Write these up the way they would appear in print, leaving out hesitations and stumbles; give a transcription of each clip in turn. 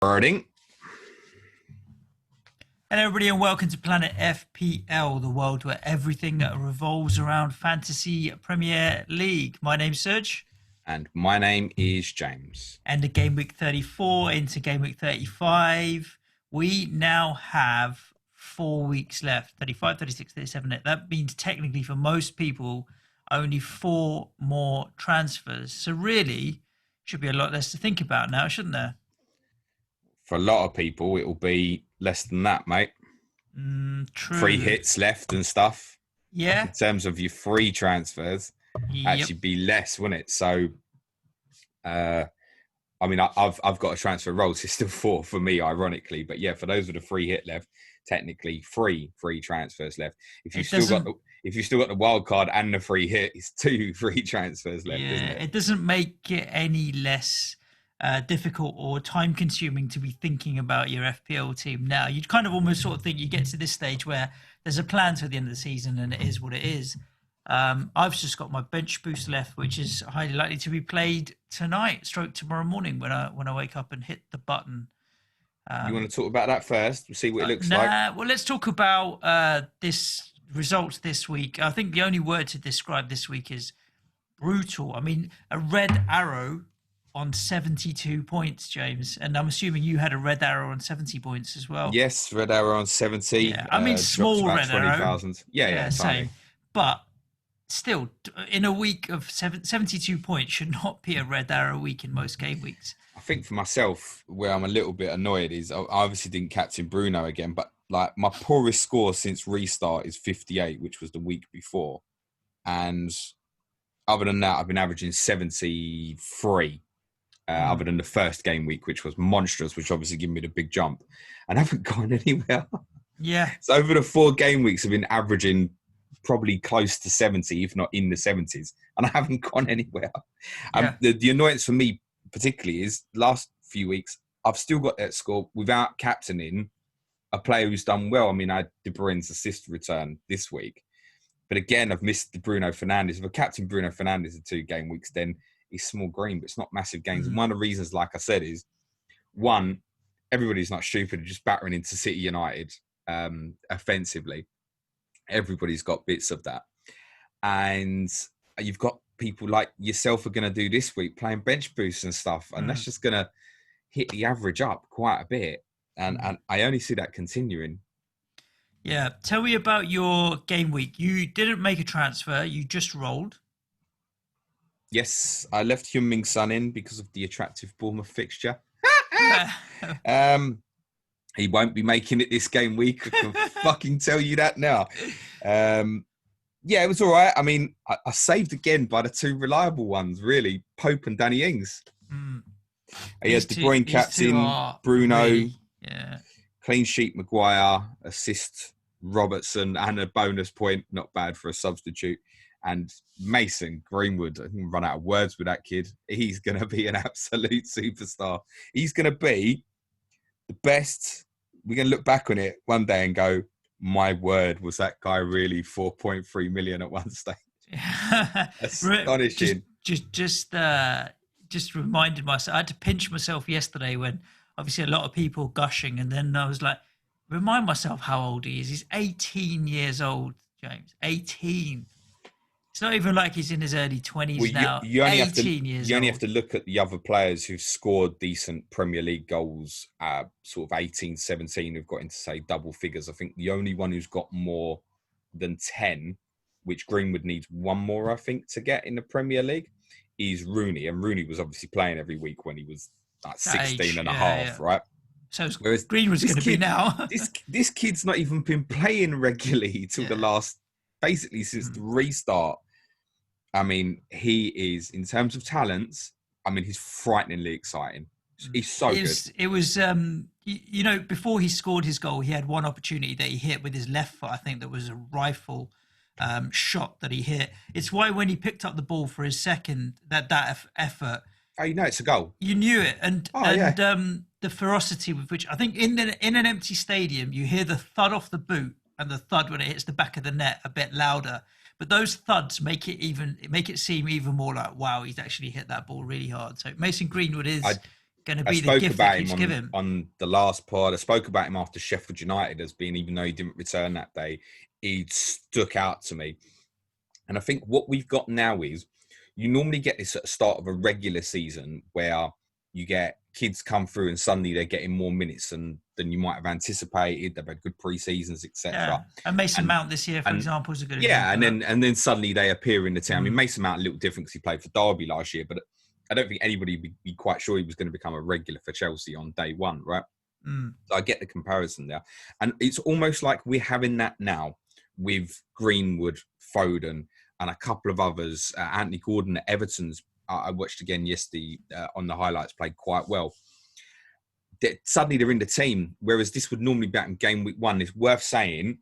Birding. Hello everybody and welcome to Planet FPL, the world where everything revolves around Fantasy Premier League. My name's Suj. And my name is James. End of Game Week 34 into Game Week 35. We now have 4 weeks left, 35, 36, 37. That means technically for most people, only 4 more transfers. So really, should be a lot less to think about now, shouldn't there? For a lot of people, it will be less than that, mate. True. 3 hits left and stuff. Yeah. In terms of your free transfers, actually be less, wouldn't it? So, I mean, I've got a transfer roll, so it's still 4 for me, ironically. But yeah, for those with a 3 hit left, technically 3 free transfers left. If you still got the wild card and the 3 hit, it's 2 free transfers left, isn't it? It doesn't make it any less difficult or time consuming to be thinking about your FPL team now. You'd kind of almost sort of think you get to this stage where there's a plan to the end of the season and it is what it is. I've just got my bench boost left, which is highly likely to be played tonight, stroke tomorrow morning when I wake up and hit the button. You want to talk about that first? We'll see what it looks like. Well, let's talk about this results this week. I think the only word to describe this week is brutal. I mean, a red arrow on 72 points, James, and I'm assuming you had a red arrow on 70 points as well. Yes, red arrow on 70. Yeah, I mean, small red arrow. Yeah, same. But still, in a week of 72 points should not be a red arrow week in most game weeks. I think for myself, where I'm a little bit annoyed is I obviously didn't captain Bruno again, but like my poorest score since restart is 58, which was the week before. And other than that, I've been averaging 73. Other than the first game week, which was monstrous, which obviously gave me the big jump, and I haven't gone anywhere. Yeah. So over the 4 game weeks, I've been averaging probably close to 70, if not in the 70s, and I haven't gone anywhere. Yeah. The annoyance for me particularly is last few weeks, I've still got that score without captaining a player who's done well. I mean, I had De Bruyne's assist return this week, but again, I've missed the Bruno Fernandes. If I captain Bruno Fernandes in 2 game weeks, then it's small green, but it's not massive gains. And one of the reasons, like I said, is one, everybody's not stupid, just battering into City United offensively. Everybody's got bits of that. And you've got people like yourself are going to do this week, playing bench boosts and stuff. And that's just going to hit the average up quite a bit. And I only see that continuing. Yeah. Tell me about your game week. You didn't make a transfer. You just rolled. Yes, I left Heung-min Son in because of the attractive Bournemouth fixture. He won't be making it this game week. I can fucking tell you that now. Yeah, it was all right. I mean, I saved again by the 2 reliable ones, really. Pope and Danny Ings. He had De Bruyne captain, Bruno, really, clean sheet Maguire, assist Robertson, and a bonus point. Not bad for a substitute. And Mason Greenwood, I can run out of words with that kid. He's going to be an absolute superstar. He's going to be the best. We're going to look back on it one day and go, my word, was that guy really 4.3 million at one stage? Astonishing. Just reminded myself, I had to pinch myself yesterday when obviously a lot of people gushing. And then I was like, remind myself how old he is. He's 18 years old, James. 18. It's not even like he's in his early 20s now. You only have to look at the other players who've scored decent Premier League goals, sort of 18, 17, who've got into, say, double figures. I think the only one who's got more than 10, which Greenwood needs 1 more, I think, to get in the Premier League, is Rooney. And Rooney was obviously playing every week when he was like 16 and a half, right? So Greenwood's going to be now. this kid's not even been playing regularly till the last... Basically, since the restart. I mean, he is, in terms of talents, I mean, he's frighteningly exciting. He's so good. It was, you know, before he scored his goal, he had one opportunity that he hit with his left foot. I think that was a rifle shot that he hit. It's why when he picked up the ball for his second, that effort. Oh, you know it's a goal. You knew it. And the ferocity with which, I think in an empty stadium, you hear the thud off the boot and the thud when it hits the back of the net a bit louder. But those thuds make it seem even more like, wow, he's actually hit that ball really hard. So Mason Greenwood is going to I be the spoke gift that about keeps him giving. on the last pod. I spoke about him after Sheffield United as being, even though he didn't return that day, he stuck out to me. And I think what we've got now is you normally get this at the start of a regular season where you get kids come through and suddenly they're getting more minutes than you might have anticipated. They've had good pre-seasons, etc. Yeah, and Mason And Mount this year, for and example, is a good yeah, example. and then suddenly they appear in the team. I mean, Mason Mount a little different because he played for Derby last year, but I don't think anybody would be quite sure he was going to become a regular for Chelsea on day one, right? So I get the comparison there. And it's almost like we're having that now with Greenwood, Foden, and a couple of others. Anthony Gordon at Everton's, I watched again yesterday on the highlights, played quite well. Suddenly they're in the team, whereas this would normally be back in game week one. It's worth saying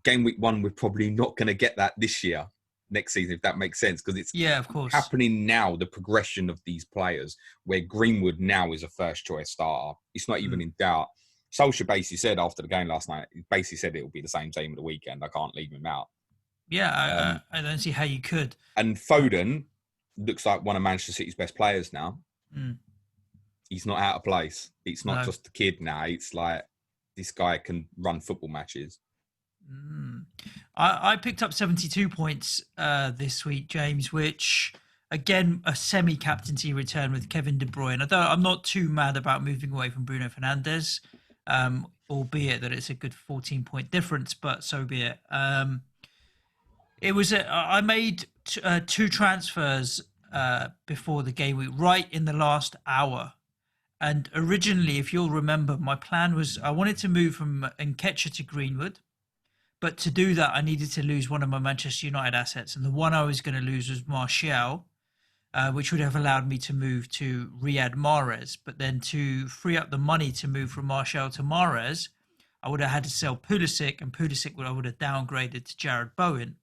game week one, we're probably not going to get that this year, next season, if that makes sense, because it's of course, happening now, the progression of these players, where Greenwood now is a first choice starter. It's not even in doubt. Solskjaer basically said after the game last night, he basically said it will be the same team at the weekend. I can't leave him out. Yeah, I don't see how you could. And Foden looks like one of Manchester City's best players now. He's not out of place. It's not just a kid now. It's like this guy can run football matches. I picked up 72 points this week, James, which, again, a semi-captaincy return with Kevin De Bruyne. Although I'm not too mad about moving away from Bruno Fernandes, albeit that it's a good 14-point difference, but so be it. I made two transfers before the game week, right in the last hour. And originally, if you'll remember, my plan was I wanted to move from Nketiah to Greenwood. But to do that, I needed to lose one of my Manchester United assets. And the one I was going to lose was Martial, which would have allowed me to move to Riyad Mahrez. But then to free up the money to move from Martial to Mahrez, I would have had to sell Pulisic, and Pulisic I would have downgraded to Jared Bowen.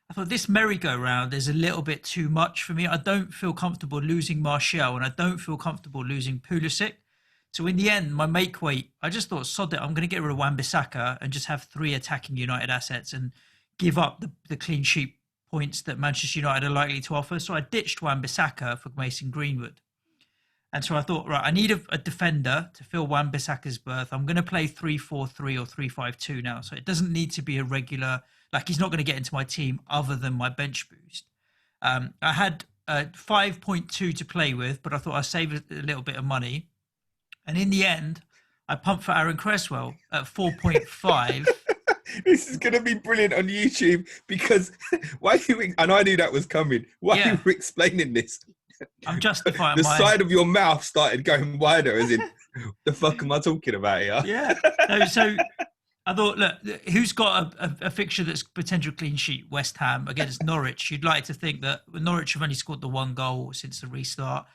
I thought this merry-go-round is a little bit too much for me. I don't feel comfortable losing Martial, and I don't feel comfortable losing Pulisic. So in the end, my make weight, I just thought, sod it, I'm going to get rid of Wan-Bissaka and just have 3 attacking United assets and give up the clean sheet points that Manchester United are likely to offer. So I ditched Wan-Bissaka for Mason Greenwood. And so I thought, right, I need a defender to fill Wan-Bissaka's berth. I'm going to play 3-4-3 or 3-5-2 now. So it doesn't need to be a regular, like he's not going to get into my team other than my bench boost. I had 5.2 to play with, but I thought I'd save a little bit of money. And in the end, I pumped for Aaron Cresswell at 4.5. This is going to be brilliant on YouTube because and I knew that was coming. Why you were explaining this? I'm justifying the side of your mouth started going wider, as in, the fuck am I talking about here? Yeah. So I thought, look, who's got a fixture that's potential clean sheet? West Ham against Norwich. You'd like to think that Norwich have only scored the 1 goal since the restart.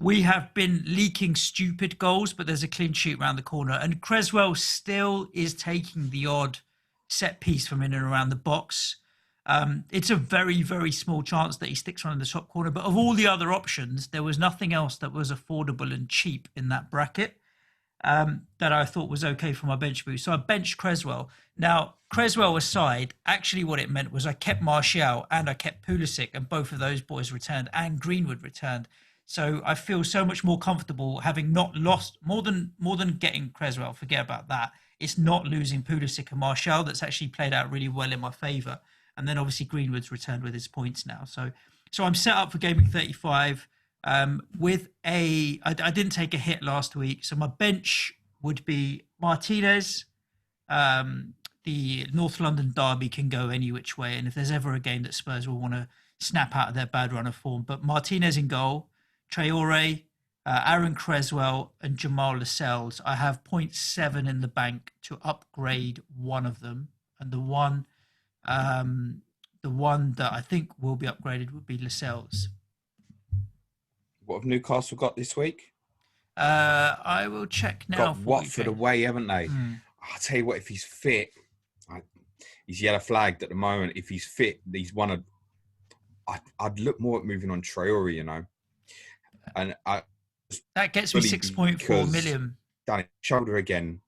We have been leaking stupid goals, but there's a clean sheet around the corner. And Cresswell still is taking the odd set piece from in and around the box. It's a very, very small chance that he sticks one in the top corner. But of all the other options, there was nothing else that was affordable and cheap in that bracket that I thought was okay for my bench boost. So I benched Cresswell. Now, Cresswell aside, actually what it meant was I kept Martial and I kept Pulisic, and both of those boys returned, and Greenwood returned. So I feel so much more comfortable having not lost more than getting Cresswell. Forget about that. It's not losing Pulisic and Martial that's actually played out really well in my favour. And then obviously Greenwood's returned with his points now. So I'm set up for Game Week 35 with I didn't take a hit last week. So my bench would be Martinez. The North London derby can go any which way. And if there's ever a game that Spurs will want to snap out of their bad run of form. But Martinez in goal. Traore, Aaron Cresswell, and Jamal Lascelles. I have 0.7 in the bank to upgrade one of them, and the one that I think will be upgraded would be Lascelles. What have Newcastle got this week? I will check now. Got Watford away, haven't they? I'll tell you what, if he's fit, he's yellow flagged at the moment. If he's fit, he's one of. I'd look more at moving on Traore, you know. And that gets me 6.4 million. Done his shoulder again.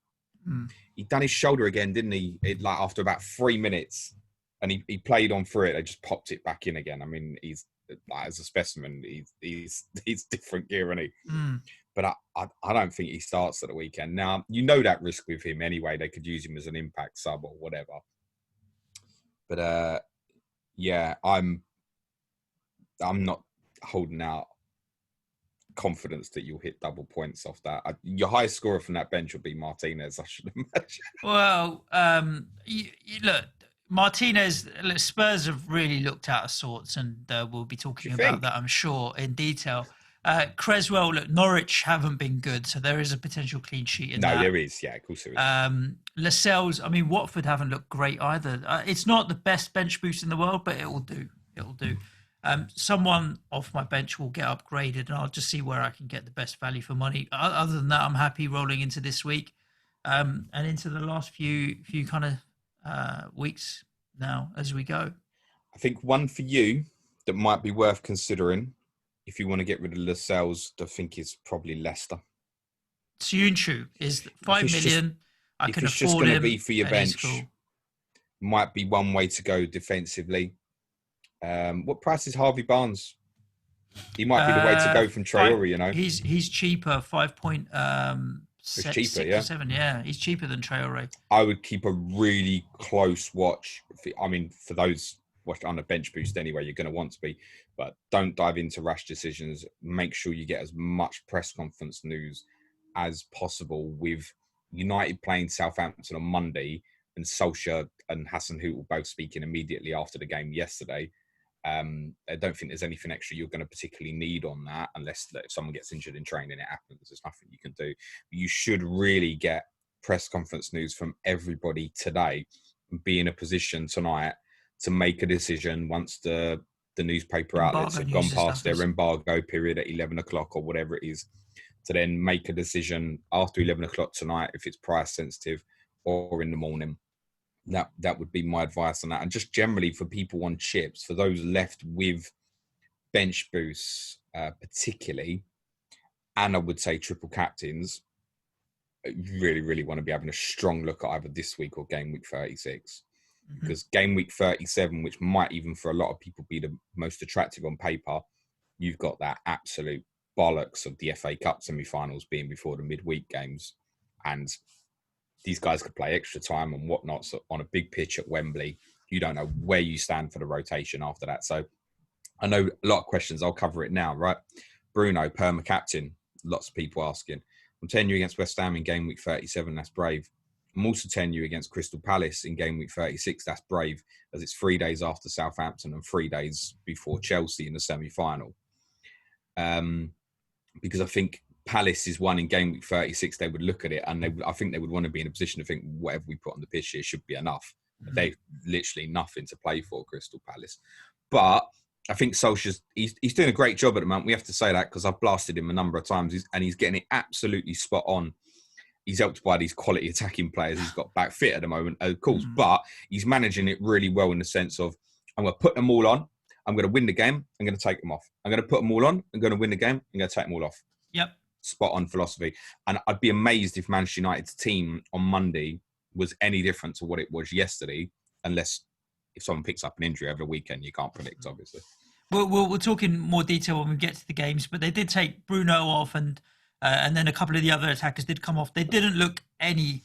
He done his shoulder again, didn't he? After about 3 minutes, and he played on through it. They just popped it back in again. I mean, like, as a specimen, he's different gear, isn't he? Mm. But I don't think he starts at the weekend. Now, you know that risk with him anyway. They could use him as an impact sub or whatever. But yeah, I'm not holding out confidence that you'll hit double points off that. Your highest scorer from that bench will be Martinez, I should imagine. Well, you look, Martinez, Spurs have really looked out of sorts, and we'll be talking about that, I'm sure, in detail. Creswell, look, Norwich haven't been good, so there is a potential clean sheet in that. No, there is. Yeah, of course there is. Lascelles, I mean, Watford haven't looked great either. It's not the best bench boost in the world, but it will do. It will do. Someone off my bench will get upgraded, and I'll just see where I can get the best value for money. Other than that, I'm happy rolling into this week and into the last few kind of weeks now as we go. I think one for you that might be worth considering if you want to get rid of Lascelles, I think is probably Leicester. Soyuncu is 5 million. I can afford him. If it's just going to be for your bench, might be one way to go defensively. What price is Harvey Barnes? He might be the way to go from Traore, you know. He's cheaper, 5.7 cheaper, 7. Yeah, he's cheaper than Traore. I would keep a really close watch. I mean, for those watched on a bench boost anyway, you're going to want to be, but don't dive into rash decisions. Make sure you get as much press conference news as possible with United playing Southampton on Monday and Solskjaer and Hassan Hoot both speaking immediately after the game yesterday. I don't think there's anything extra you're going to particularly need on that unless if someone gets injured in training, it happens. There's nothing you can do. You should really get press conference news from everybody today and be in a position tonight to make a decision once the newspaper outlets have gone past their embargo period at 11 o'clock or whatever it is, to then make a decision after 11 o'clock tonight if it's price sensitive or in the morning. That would be my advice on that. And just generally for people on chips, for those left with bench boosts particularly, and I would say triple captains, you really, really want to be having a strong look at either this week or game week 36. Because game week 37, which might even for a lot of people be the most attractive on paper, you've got that absolute bollocks of the FA Cup semi-finals being before the midweek games. And these guys could play extra time and whatnot. So on a big pitch at Wembley, you don't know where you stand for the rotation after that. So I know a lot of questions. I'll cover it now, right? Bruno, perma captain. Lots of people asking. I'm telling you against West Ham in game week 37. That's brave. I'm also telling you against Crystal Palace in game week 36. That's brave, as it's 3 days after Southampton and 3 days before Chelsea in the semi-final. Because I think Palace is one in game week 36. They would look at it and I think they would want to be in a position to think whatever we put on the pitch here should be enough. They've literally nothing to play for, Crystal Palace. But I think Solskjaer's he's doing a great job at the moment. We have to say that because I've blasted him a number of times and he's getting it absolutely spot on. He's helped by these quality attacking players. He's got back fit at the moment, of course, but he's managing it really well in the sense of, I'm going to put them all on. I'm going to win the game. I'm going to take them off. I'm going to put them all on. I'm going to win the game. I'm going to take them all off. Yep. Spot on philosophy. And I'd be amazed if Manchester United's team on Monday was any different to what it was yesterday, unless if someone picks up an injury over the weekend, you can't predict, obviously. We'll talk in more detail when we get to the games, but they did take Bruno off and then a couple of the other attackers did come off. They didn't look any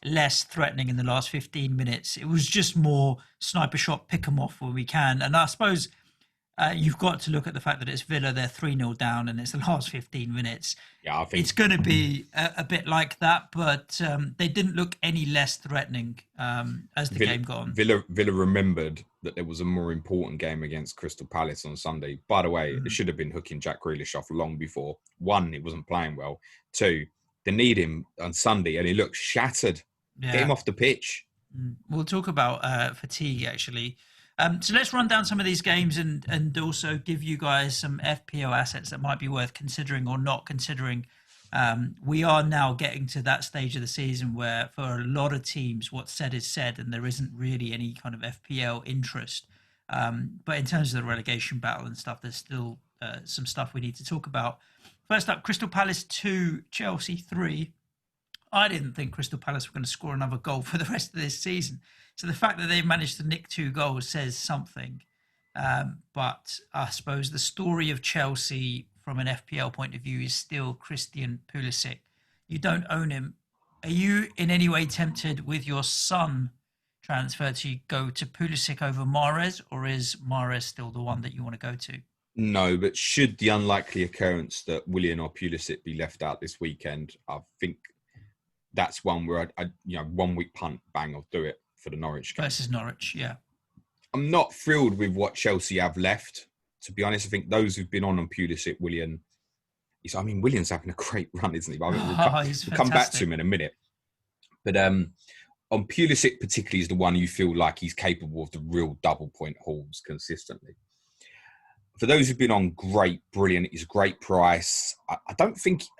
less threatening in the last 15 minutes. It was just more sniper shot, pick them off when we can. And I suppose you've got to look at the fact that it's Villa, they're 3-0 down and it's the last 15 minutes. Yeah, I think it's going to be a bit like that, but they didn't look any less threatening as the game got on. Villa remembered that there was a more important game against Crystal Palace on Sunday. By the way, it should have been hooking Jack Grealish off long before. One, he wasn't playing well. Two, they need him on Sunday and he looked shattered. Yeah. Get him off the pitch. We'll talk about fatigue, actually. So let's run down some of these games and also give you guys some FPL assets that might be worth considering or not considering. We are now getting to that stage of the season where for a lot of teams, what's said is said and there isn't really any kind of FPL interest. But in terms of the relegation battle and stuff, there's still some stuff we need to talk about. First up, Crystal Palace 2, Chelsea 3. I didn't think Crystal Palace were going to score another goal for the rest of this season. So the fact that they managed to nick 2 goals says something. But I suppose the story of Chelsea from an FPL point of view is still Christian Pulisic. You don't own him. Are you in any way tempted with your son transfer to go to Pulisic over Mahrez, or is Mahrez still the one that you want to go to? No, but should the unlikely occurrence that Willian or Pulisic be left out this weekend, I think that's one where I 1 week punt, bang, I'll do it for the Norwich game. Versus Norwich, yeah. I'm not thrilled with what Chelsea have left. To be honest, I think those who've been on Pulisic, Willian, Willian's having a great run, isn't he? But we'll come back to him in a minute. But on Pulisic particularly is the one you feel like he's capable of the real double point hauls consistently. For those who've been on, great, brilliant. He's a great price. I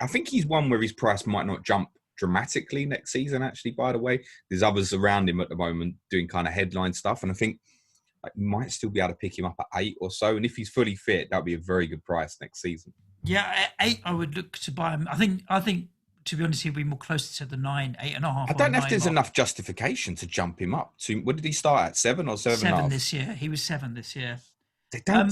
think he's one where his price might not jump dramatically next season, actually, by the way. There's others around him at the moment doing kind of headline stuff. And I think you might still be able to pick him up at 8 or so. And if he's fully fit, that'll be a very good price next season. Yeah, at 8, I would look to buy him. I think to be honest, he'll be more closer to the 9, 8.5. I don't know if there's enough justification to jump him up to. What did he start at? 7 or 7.5? 7 this year. He was 7 this year. They don't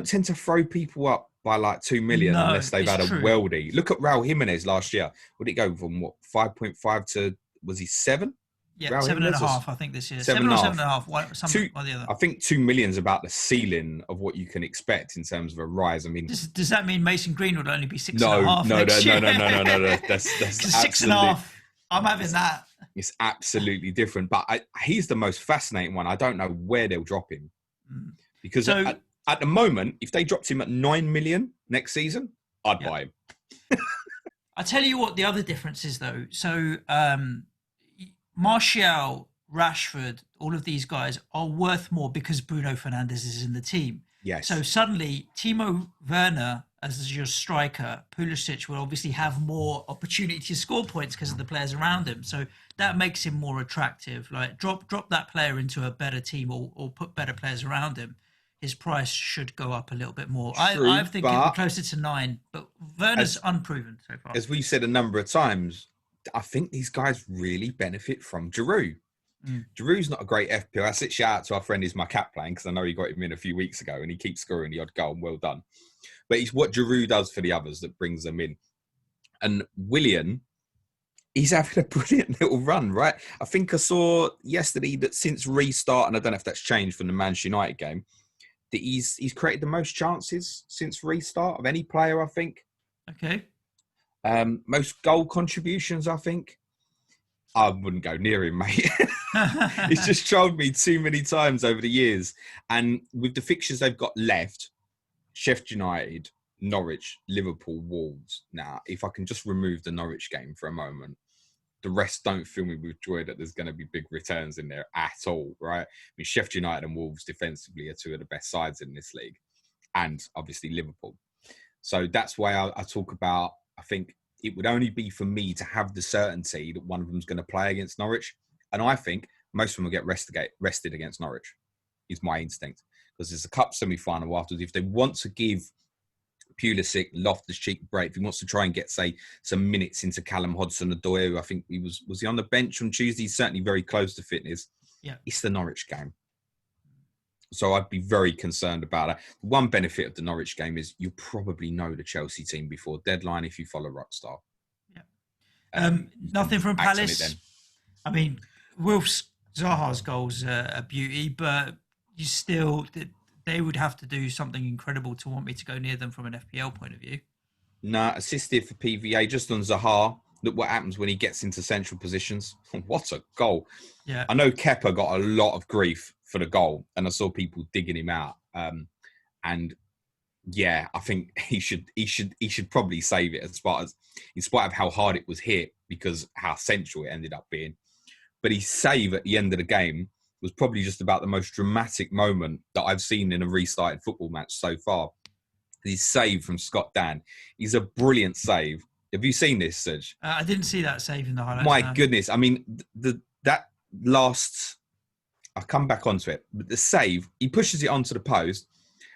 tend to throw people up by like 2 million unless they've had a worldie. Look at Raul Jimenez last year. What did it go from? 5.5 to, was he 7? Yeah, Raul 7.5. I think this year. 7 or 7.5. Something or the other. I think 2 million is about the ceiling of what you can expect in terms of a rise. I mean, does that mean Mason Greenwood will only be 6.5? No. That's 6.5. I'm having that. It's absolutely different. But he's the most fascinating one. I don't know where they'll drop him. Because at the moment, if they dropped him at 9 million next season, I'd buy him. I tell you what the other difference is, though. So Martial, Rashford, all of these guys are worth more because Bruno Fernandes is in the team. Yes. So suddenly, Timo Werner as your striker, Pulisic will obviously have more opportunity to score points because of the players around him. So that makes him more attractive. Like drop that player into a better team or put better players around him. His price should go up a little bit more. True, I think it'll be closer to 9, but Werner's unproven so far. As we've said a number of times, I think these guys really benefit from Giroud. Giroud's not a great FPL asset. Shout out to our friend Is My Cat playing, because I know he got him in a few weeks ago and he keeps scoring the odd goal, and well done. But it's what Giroud does for the others that brings them in. And Willian, he's having a brilliant little run, right? I think I saw yesterday that since restart, and I don't know if that's changed from the Manchester United game, that he's created the most chances since restart of any player, I think. Okay. Most goal contributions, I think. I wouldn't go near him, mate. He's just trolled me too many times over the years. And with the fixtures they've got left, Sheffield United, Norwich, Liverpool, Wolves. Now, if I can just remove the Norwich game for a moment, the rest don't fill me with joy that there's going to be big returns in there at all, right? I mean, Sheffield United and Wolves defensively are two of the best sides in this league. And obviously Liverpool. So that's why I talk about, I think it would only be for me to have the certainty that one of them's going to play against Norwich. And I think most of them will get rested against Norwich, is my instinct. Because there's a cup semi-final afterwards. If they want to give Pulisic, Loftus-Cheek a break, if he wants to try and get, say, some minutes into Callum Hudson-Odoi, I think he was he on the bench on Tuesday? He's certainly very close to fitness. Yeah. It's the Norwich game. So I'd be very concerned about it. One benefit of the Norwich game is you probably know the Chelsea team before deadline if you follow Rockstar. Yeah. Nothing from Palace. I mean, Wilf Zaha's goals are a beauty, but you still, they would have to do something incredible to want me to go near them from an FPL point of view. Nah, assisted for PVA just on Zaha. Look what happens when he gets into central positions. What a goal. Yeah. I know Kepa got a lot of grief for the goal, and I saw people digging him out. And yeah, I think he should probably save it in spite of how hard it was hit, because how central it ended up being. But his save at the end of the game was probably just about the most dramatic moment that I've seen in a restarted football match so far. His save from Scott Dan. He's a brilliant save. Have you seen this, Suj? I didn't see that save in the highlights. My goodness. I mean, that last... I'll come back onto it. But the save, he pushes it onto the post,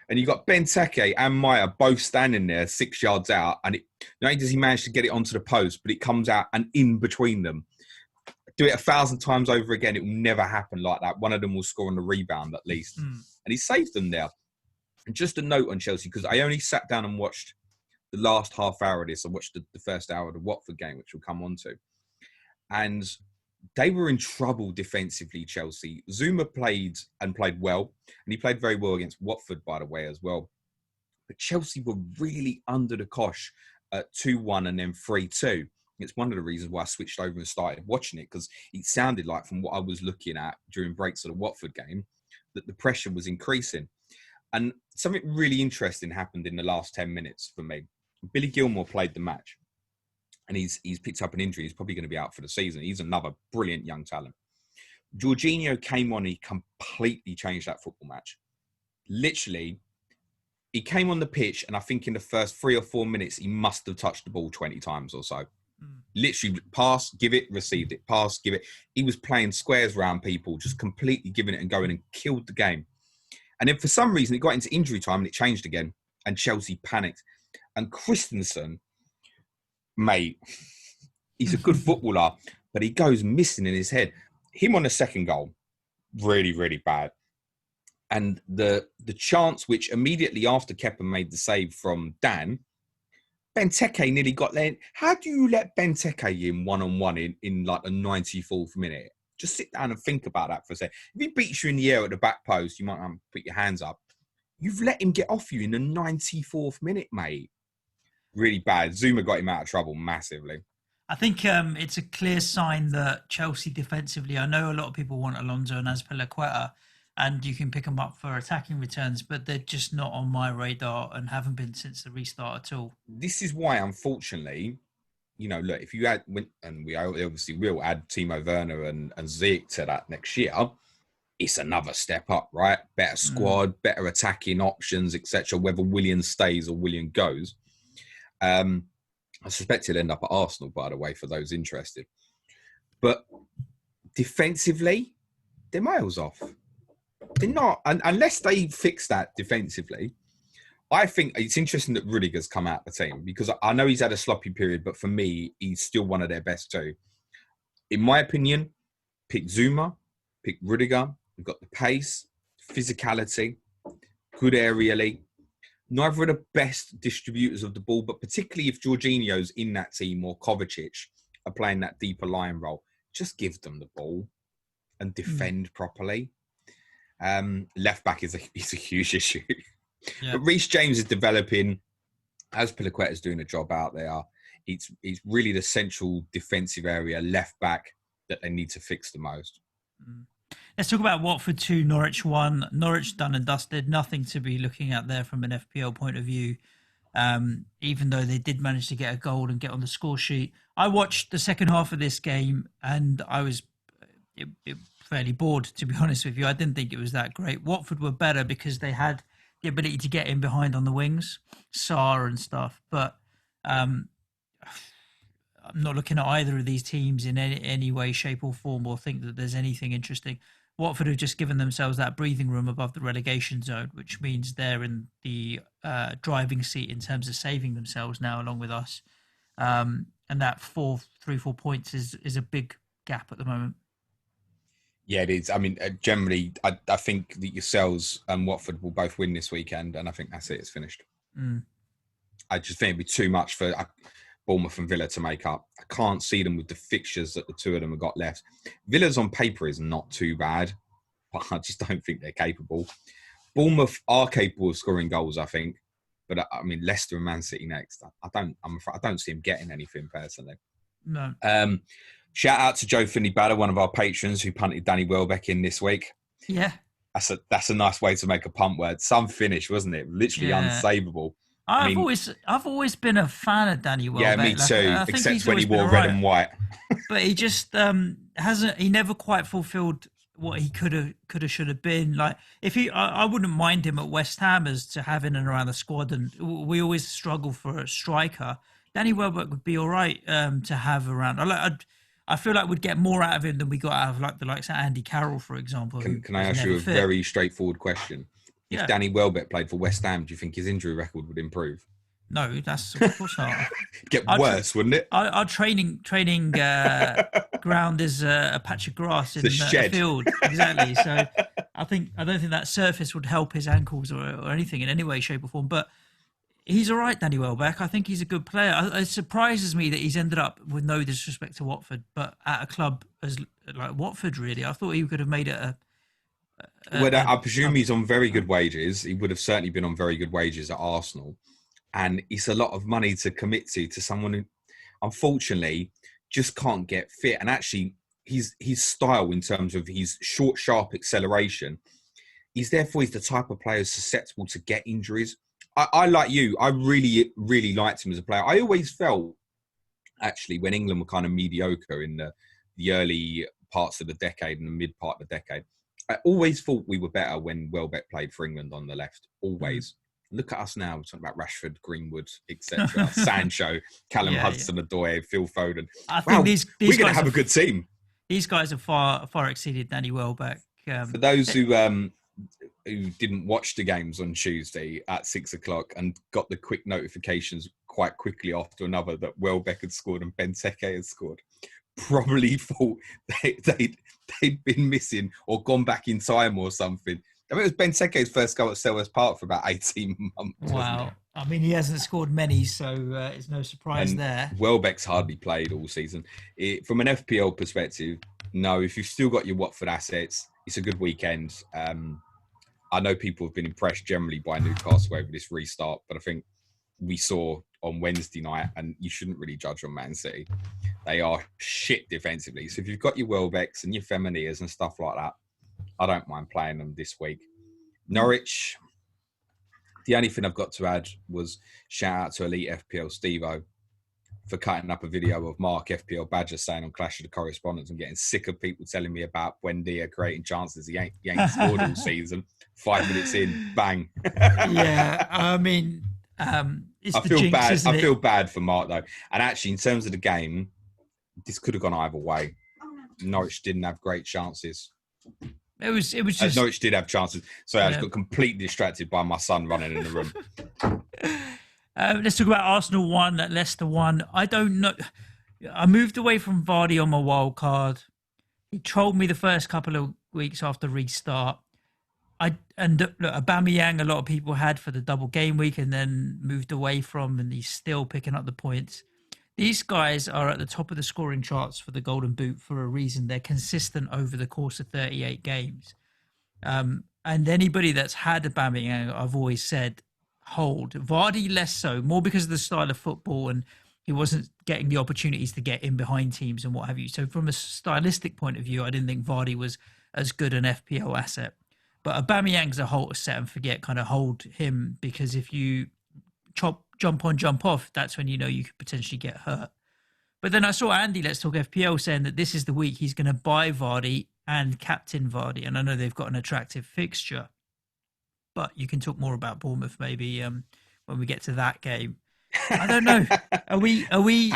and you got Benteke and Mour both standing there 6 yards out. And not only does he manage to get it onto the post, but it comes out and in between them. do it 1,000 times over again, it will never happen like that. One of them will score on the rebound at least. And he saved them there. And just a note on Chelsea, because I only sat down and watched the last half hour of this. I watched the first hour of the Watford game, which we'll come on to. And they were in trouble defensively, Chelsea. Zuma played well. And he played very well against Watford, by the way, as well. But Chelsea were really under the cosh at 2-1 and then 3-2. It's one of the reasons why I switched over and started watching it, because it sounded like, from what I was looking at during breaks of the Watford game, that the pressure was increasing. And something really interesting happened in the last 10 minutes for me. Billy Gilmour played the match, and he's picked up an injury. He's probably going to be out for the season. He's another brilliant young talent. Jorginho came on. He completely changed that football match. Literally, he came on the pitch, and I think in the first 3 or 4 minutes, he must have touched the ball 20 times or so. Literally, pass, give it, received it, pass, give it. He was playing squares around people, just completely giving it and going, and killed the game. And then for some reason, it got into injury time and it changed again, and Chelsea panicked. And Christensen, mate, he's a good footballer, but he goes missing in his head. Him on the second goal, really, really bad. And the chance which immediately after Kepa made the save from Dan, Benteke nearly got there. How do you let Benteke in one-on-one in like the 94th minute? Just sit down and think about that for a second. If he beats you in the air at the back post, you might put your hands up. You've let him get off you in the 94th minute, mate. Really bad. Zuma got him out of trouble massively. I think it's a clear sign that Chelsea defensively, I know a lot of people want Alonso and Azpilicueta, and you can pick them up for attacking returns, but they're just not on my radar and haven't been since the restart at all. This is why, unfortunately, look, if you add, and we obviously will add Timo Werner and Ziyech to that next year, it's another step up, right? Better squad, better attacking options, etc. Whether Willian stays or Willian goes. I suspect he'll end up at Arsenal, by the way, for those interested. But defensively, they're miles off. They're not, unless they fix that defensively. I think it's interesting that Rudiger's come out of the team, because I know he's had a sloppy period, but for me, he's still one of their best two. In my opinion, pick Zuma, pick Rudiger. We've got the pace, physicality, good aerially. Neither are the best distributors of the ball, but particularly if Jorginho's in that team or Kovacic are playing that deeper line role, just give them the ball and defend properly. Left back is a huge issue. Yeah. But Reece James is developing. Azpilicueta is doing a job out there. It's really the central defensive area, left back, that they need to fix the most. Let's talk about Watford 2, Norwich 1. Norwich done and dusted. Nothing to be looking at there from an FPL point of view, even though they did manage to get a goal and get on the score sheet. I watched the second half of this game and I was fairly bored, to be honest with you. I didn't think it was that great. Watford were better because they had the ability to get in behind on the wings, Sarr and stuff. But I'm not looking at either of these teams in any way, shape or form, or think that there's anything interesting. Watford have just given themselves that breathing room above the relegation zone, which means they're in the driving seat in terms of saving themselves now, along with us. And that 4 points is a big gap at the moment. Yeah, it is. I mean, generally, I think that yourselves and Watford will both win this weekend, and I think that's it. It's finished. I just think it'd be too much for Bournemouth and Villa to make up. I can't see them with the fixtures that the two of them have got left. Villa's on paper is not too bad, but I just don't think they're capable. Bournemouth are capable of scoring goals, I think, but I mean, Leicester and Man City next. I'm afraid I don't see them getting anything personally. No. Shout out to Joe Finney-Batter, one of our patrons, who punted Danny Welbeck in this week. Yeah. That's a nice way to make a punt word. Some finish, wasn't it? Literally unsavable. I've always been a fan of Danny Welbeck. Yeah, me too. Except when he wore red and white. But he just hasn't. He never quite fulfilled what he could have, should have been. Like, if I wouldn't mind him at West Ham as to have in and around the squad. And we always struggle for a striker. Danny Welbeck would be all right to have around. I feel like we'd get more out of him than we got out of like the likes of Andy Carroll, for example. Can I ask you a very straightforward question? If Danny Welbeck played for West Ham, do you think his injury record would improve? No, that's of course not. Get worse, wouldn't it? Our training group ground is a patch of grass in a a shed. field. Exactly. So I don't think that surface would help his ankles or anything in any way, shape, or form. But he's all right, Danny Welbeck. I think he's a good player. It surprises me that he's ended up, with no disrespect to Watford, but at a club as like Watford. Really, I thought he could have made it Well, I presume he's on very good wages. He would have certainly been on very good wages at Arsenal. And it's a lot of money to commit to someone who, unfortunately, just can't get fit. And actually, his style in terms of his short, sharp acceleration, he's the type of player susceptible to get injuries. I like you. I really, really liked him as a player. I always felt, actually, when England were kind of mediocre in the early parts of the decade and the mid part of the decade, I always thought we were better when Welbeck played for England on the left. Always. Look at us now. We're talking about Rashford, Greenwood, etc. Sancho, Callum Hudson-Odoi, Phil Foden. I think these we're going to have a good team. These guys have far exceeded Danny Welbeck. For those who didn't watch the games on Tuesday at 6:00 and got the quick notifications quite quickly after another that Welbeck had scored and Benteke had scored, probably thought they'd been missing or gone back in time or something. I mean, it was Benteke's first goal at Selhurst Park for about 18 months. Wow. I mean, he hasn't scored many, so it's no surprise there. Welbeck's hardly played all season. From an FPL perspective, no, if you've still got your Watford assets, it's a good weekend. I know people have been impressed generally by Newcastle over this restart, but I think we saw on Wednesday night, and you shouldn't really judge on Man City. They are shit defensively. So if you've got your Welbecks and your Feminias and stuff like that, I don't mind playing them this week. Norwich, the only thing I've got to add was shout out to Elite FPL Steve-O for cutting up a video of Mark FPL Badger saying on Clash of the Correspondents, I'm getting sick of people telling me about Buendia creating chances he ain't scored all season. 5 minutes in, bang. Yeah, I mean, it's I the feel jinx, bad. isn't I it? feel bad for Mark though. And actually, in terms of the game, this could have gone either way. Norwich didn't have great chances. It was just Norwich did have chances. So I just got completely distracted by my son running in the room. Let's talk about Arsenal 1, Leicester 1. I don't know. I moved away from Vardy on my wild card. He trolled me the first couple of weeks after restart. Look, Aubameyang, a lot of people had for the double game week and then moved away from, and he's still picking up the points. These guys are at the top of the scoring charts for the Golden Boot for a reason. They're consistent over the course of 38 games. And anybody that's had Aubameyang, I've always said, hold. Vardy less so, more because of the style of football, and he wasn't getting the opportunities to get in behind teams and what have you. So from a stylistic point of view, I didn't think Vardy was as good an FPL asset. But Aubameyang's a hold set and forget, kind of hold him, because if you jump on, jump off, that's when you know you could potentially get hurt. But then I saw Andy, Let's Talk FPL, saying that this is the week he's going to buy Vardy and captain Vardy. And I know they've got an attractive fixture, but you can talk more about Bournemouth maybe when we get to that game. I don't know. Are we?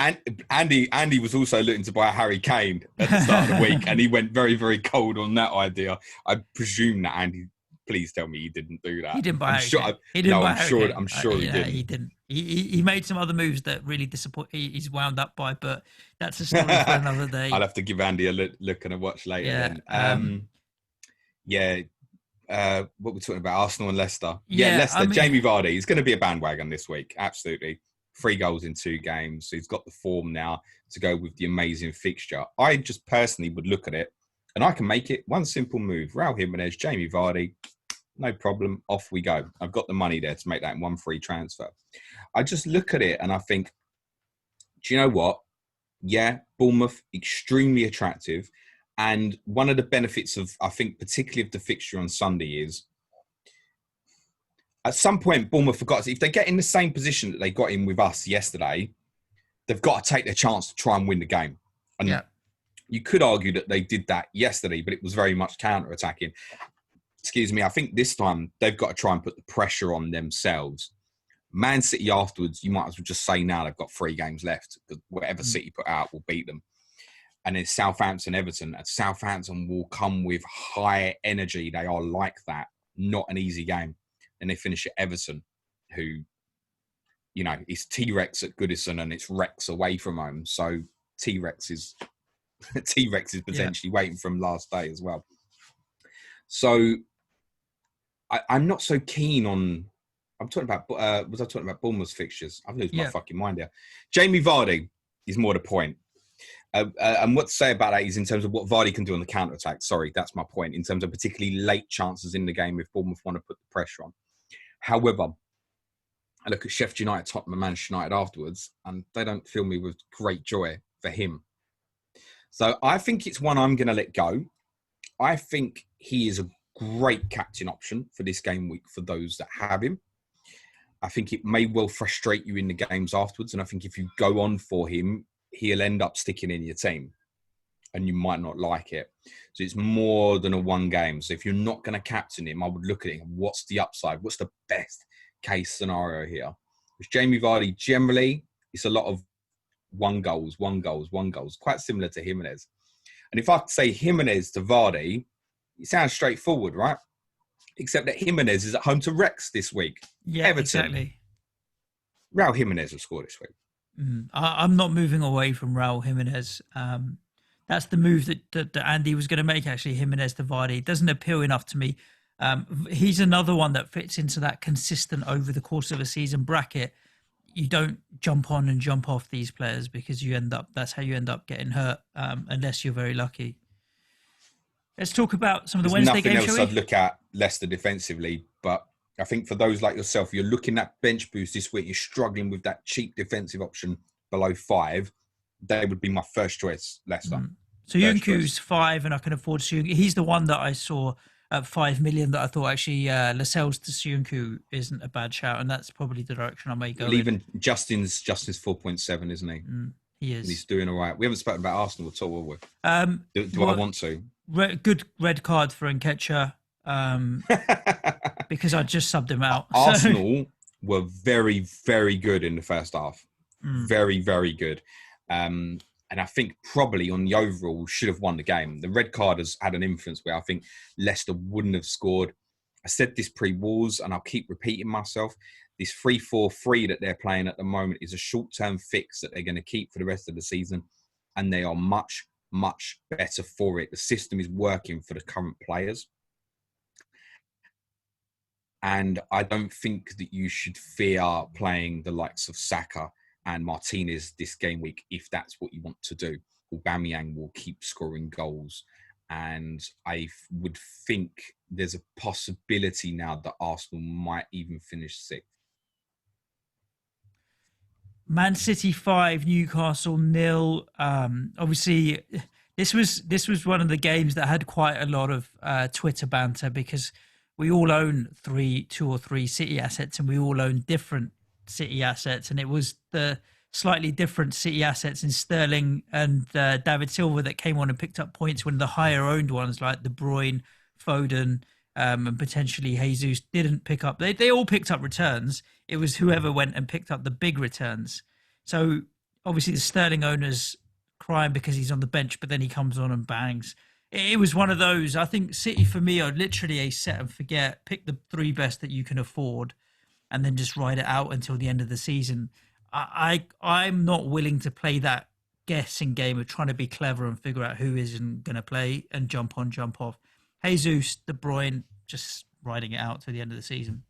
Andy was also looking to buy Harry Kane at the start of the week, and he went very, very cold on that idea. I presume that Andy. Please tell me he didn't do that. He didn't buy. I'm sure he didn't. He didn't. He made some other moves that really disappoint. He's wound up by, but that's a story for another day. I'll have to give Andy a look and a watch later. Yeah. What we're talking about, Arsenal and Leicester. Leicester. I mean, Jamie Vardy. He's going to be a bandwagon this week. Absolutely. 3 goals in 2 games. So he's got the form now to go with the amazing fixture. I just personally would look at it, and I can make it one simple move. Raul Jimenez, Jamie Vardy, no problem. Off we go. I've got the money there to make that in one free transfer. I just look at it and I think, do you know what? Yeah, Bournemouth, extremely attractive. And one of the benefits of, I think, particularly of the fixture on Sunday is, at some point, Bournemouth forgot, if they get in the same position that they got in with us yesterday, they've got to take their chance to try and win the game. And you could argue that they did that yesterday, but it was very much counter-attacking. Excuse me, I think this time they've got to try and put the pressure on themselves. Man City afterwards, you might as well just say now they've got 3 games left, because whatever City put out will beat them. And then Southampton, Everton. And Southampton will come with high energy. They are like that. Not an easy game. And they finish at Everton, who, you know, it's T-Rex at Goodison and it's Rex away from home. So T-Rex is T-Rex is potentially waiting from last day as well. So I'm not so keen on. I'm talking about. Was I talking about Bournemouth's fixtures? I've lost my fucking mind here. Jamie Vardy is more the point. And what to say about that is in terms of what Vardy can do on the counter-attack. Sorry, that's my point. In terms of particularly late chances in the game if Bournemouth want to put the pressure on. However, I look at Sheffield United, Tottenham and Manchester United afterwards, and they don't fill me with great joy for him. So I think it's one I'm going to let go. I think he is a great captain option for this game week for those that have him. I think it may well frustrate you in the games afterwards. And I think if you go on for him, he'll end up sticking in your team and you might not like it. So it's more than a one game. So if you're not going to captain him, I would look at him. What's the upside? What's the best case scenario here? With Jamie Vardy, generally, it's a lot of one goals. Quite similar to Jimenez. And if I say Jimenez to Vardy, it sounds straightforward, right? Except that Jimenez is at home to Rex this week. Yeah, Everton. exactly. Raul Jimenez will score this week. I'm not moving away from Raul Jimenez. That's the move that Andy was going to make, actually, Jimenez to Vardy. It doesn't appeal enough to me. He's another one that fits into that consistent over the course of a season bracket. You don't jump on and jump off these players because that's how you end up getting hurt, unless you're very lucky. Let's talk about some of the Wednesday games, nothing else I'd look at Leicester defensively, but I think for those like yourself, you're looking at bench boost this week, you're struggling with that cheap defensive option below 5, they would be my first choice, Leicester. So Yunku's 5, and I can afford Soyuncu. He's the one that I saw at 5 million that I thought actually Lascelles to Soyuncu isn't a bad shout, and that's probably the direction I may go. Well, even Justin's 4.7, isn't he? He is. And he's doing all right. We haven't spoken about Arsenal at all, have we? Do I want to? Good red card for Nketiah. Because I just subbed him out. Arsenal were very, very good in the first half. Very, very good. And I think probably on the overall should have won the game. The red card has had an influence where I think Leicester wouldn't have scored. I said this pre-Wolves, and I'll keep repeating myself. This 3-4-3 that they're playing at the moment is a short-term fix that they're going to keep for the rest of the season. And they are much, much better for it. The system is working for the current players. And I don't think that you should fear playing the likes of Saka and Martinez this game week if that's what you want to do. Aubameyang will keep scoring goals. And I would think there's a possibility now that Arsenal might even finish 6th. Man City 5, Newcastle 0. Obviously, this was one of the games that had quite a lot of Twitter banter because we all own 2 or 3 City assets, and we all own different City assets. And it was the slightly different City assets in Sterling and David Silva that came on and picked up points when the higher owned ones like De Bruyne, Foden, and potentially Jesus didn't pick up. They all picked up returns. It was whoever went and picked up the big returns. So obviously the Sterling owner's crying because he's on the bench, but then he comes on and bangs. It was one of those. I think City for me are literally a set and forget. Pick the 3 best that you can afford, and then just ride it out until the end of the season. I'm not willing to play that guessing game of trying to be clever and figure out who isn't going to play and jump on, jump off. Jesus, De Bruyne, just riding it out to the end of the season.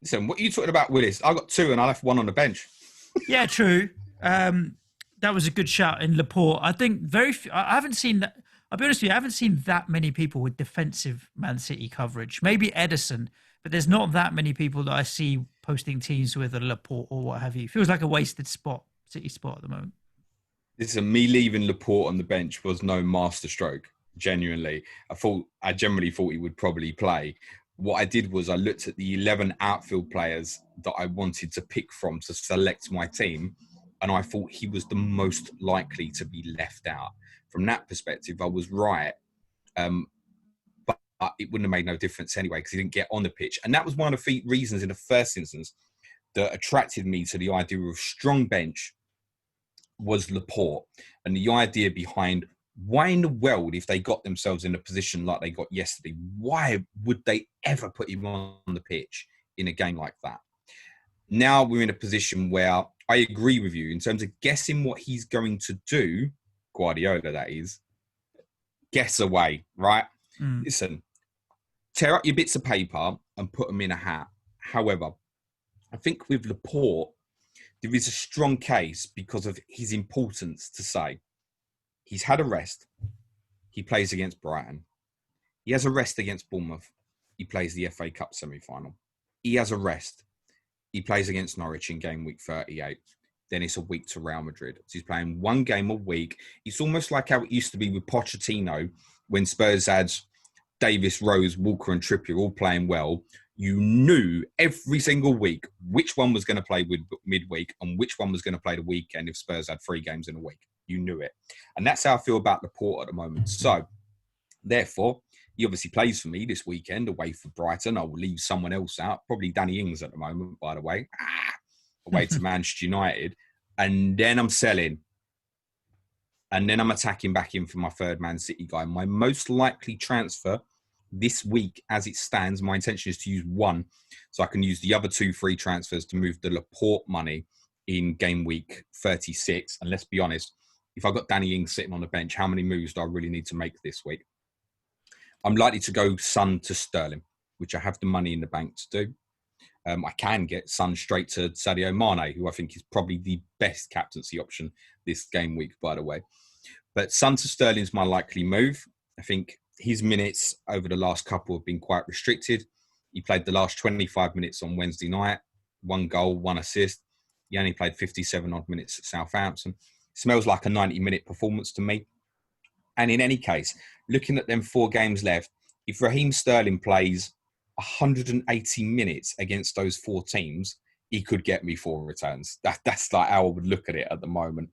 Listen, what are you talking about, Willis? I got 2 and I left 1 on the bench. Yeah, true. That was a good shout in Laporte. I think I haven't seen that. I'll be honest with you, I haven't seen that many people with defensive Man City coverage. Maybe Edison, but there's not that many people that I see posting teams with a Laporte or what have you. Feels like a wasted City spot at the moment. Listen, me leaving Laporte on the bench was no masterstroke, genuinely. I generally thought he would probably play. What I did was I looked at the 11 outfield players that I wanted to pick from to select my team, and I thought he was the most likely to be left out. From that perspective, I was right. But it wouldn't have made no difference anyway because he didn't get on the pitch. And that was one of the reasons in the first instance that attracted me to the idea of strong bench was Laporte. And the idea behind why in the world, if they got themselves in a position like they got yesterday, why would they ever put him on the pitch in a game like that? Now we're in a position where I agree with you in terms of guessing what he's going to do, Guardiola that is, guess away, right? Mm. Listen, tear up your bits of paper and put them in a hat. However, I think with Laporte, there is a strong case because of his importance to say he's had a rest. He plays against Brighton. He has a rest against Bournemouth. He plays the FA Cup semi-final. He has a rest. He plays against Norwich in game week 38. Then it's a week to Real Madrid. So he's playing one game a week. It's almost like how it used to be with Pochettino when Spurs had Davis, Rose, Walker and Trippier all playing well. You knew every single week which one was going to play with midweek and which one was going to play the weekend if Spurs had 3 games in a week. You knew it. And that's how I feel about Laporte at the moment. So, therefore, he obviously plays for me this weekend away for Brighton. I will leave someone else out. Probably Danny Ings at the moment, by the way. Away to Manchester United. And then I'm selling. And then I'm attacking back in for my third Man City guy. My most likely transfer this week, as it stands, my intention is to use one. So I can use the other 2 free transfers to move the Laporte money in game week 36. And let's be honest, if I've got Danny Ings sitting on the bench, how many moves do I really need to make this week? I'm likely to go Son to Sterling, which I have the money in the bank to do. I can get Son straight to Sadio Mane, who I think is probably the best captaincy option this game week, by the way. But Son to Sterling is my likely move. I think his minutes over the last couple have been quite restricted. He played the last 25 minutes on Wednesday night, 1 goal, 1 assist. He only played 57 odd minutes at Southampton. Smells like a 90-minute performance to me. And in any case, looking at them 4 games left, if Raheem Sterling plays 180 minutes against those 4 teams, he could get me 4 returns. That's like how I would look at it at the moment.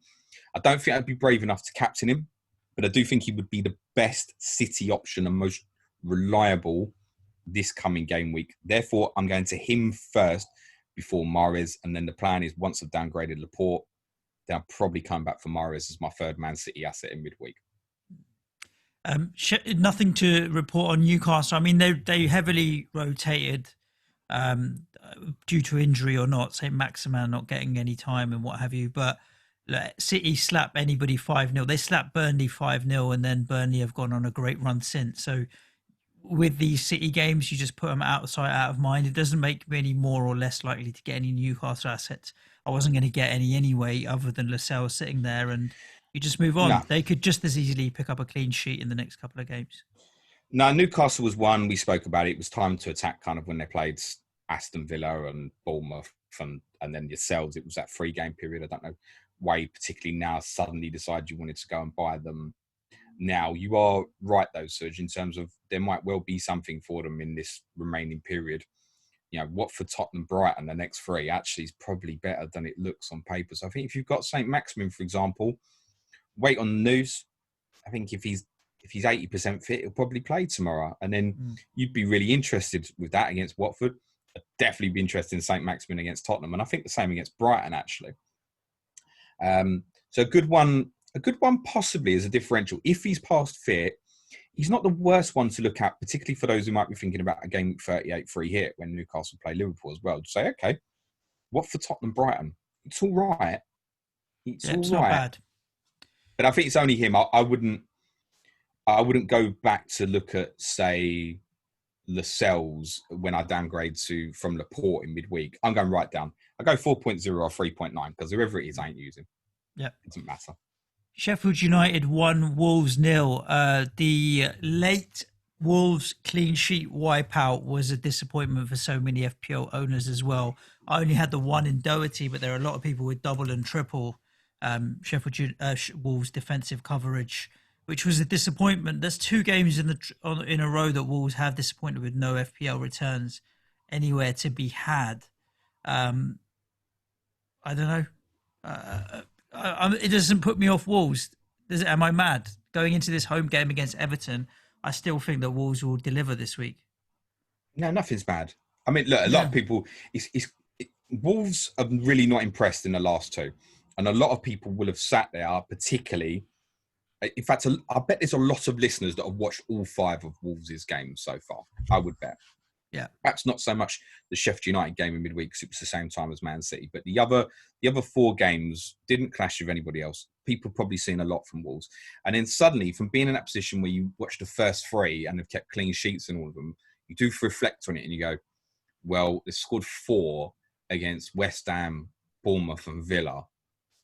I don't think I'd be brave enough to captain him, but I do think he would be the best City option and most reliable this coming game week. Therefore, I'm going to him first before Mahrez. And then the plan is once I've downgraded Laporte, then I'll probably come back for Mahrez as my third Man City asset in midweek. Nothing to report on Newcastle. I mean, they heavily rotated due to injury or not. Say Maximan not getting any time and what have you. But City slap anybody 5-0. They slapped Burnley 5-0, and then Burnley have gone on a great run since. So with these City games, you just put them out of sight, out of mind. It doesn't make me any more or less likely to get any Newcastle assets. I wasn't going to get any anyway, other than Lascelles sitting there, and you just move on. No. They could just as easily pick up a clean sheet in the next couple of games. No, Newcastle was one. We spoke about it. It was time to attack kind of when they played Aston Villa and Bournemouth and then yourselves. It was that 3-game period. I don't know why you particularly now suddenly decided you wanted to go and buy them now. You are right, though, Suj, in terms of there might well be something for them in this remaining period. You know, Watford, Tottenham, Brighton, the next 3 actually is probably better than it looks on paper. So I think if you've got St. Maximin, for example, wait on the news. I think if he's 80% fit, he'll probably play tomorrow. And then you'd be really interested with that against Watford. I'd definitely be interested in St. Maximin against Tottenham. And I think the same against Brighton, actually. So a good one possibly as a differential. If he's past fit, he's not the worst one to look at, particularly for those who might be thinking about a game 38 free hit when Newcastle play Liverpool as well. To say, okay, Watford, Tottenham, Brighton. It's all right. It's all right. Not bad. But I think it's only him. I wouldn't go back to look at, say, Lascelles when I downgrade from Laporte in midweek. I'm going right down. I go 4.0 or 3.9 because whoever it is, I ain't using. Yeah, it doesn't matter. Sheffield United 1, Wolves 0. The late Wolves clean sheet wipeout was a disappointment for so many FPL owners as well. I only had the 1 in Doherty, but there are a lot of people with double and triple Wolves defensive coverage, which was a disappointment. There's 2 games in a row that Wolves have disappointed with no FPL returns anywhere to be had. I don't know. It doesn't put me off Wolves. Am I mad? Going into this home game against Everton, I still think that Wolves will deliver this week. No, nothing's bad. I mean, look, a lot of people... Wolves are really not impressed in the last 2. And a lot of people will have sat there, particularly... In fact, I bet there's a lot of listeners that have watched all 5 of Wolves' games so far. I would bet. Perhaps not so much the Sheffield United game in midweek because it was the same time as Man City, but the other 4 games didn't clash with anybody else. People probably seen a lot from Wolves. And then suddenly, from being in that position where you watch the first 3 and have kept clean sheets in all of them, you do reflect on it and you go, well, they scored 4 against West Ham, Bournemouth and Villa.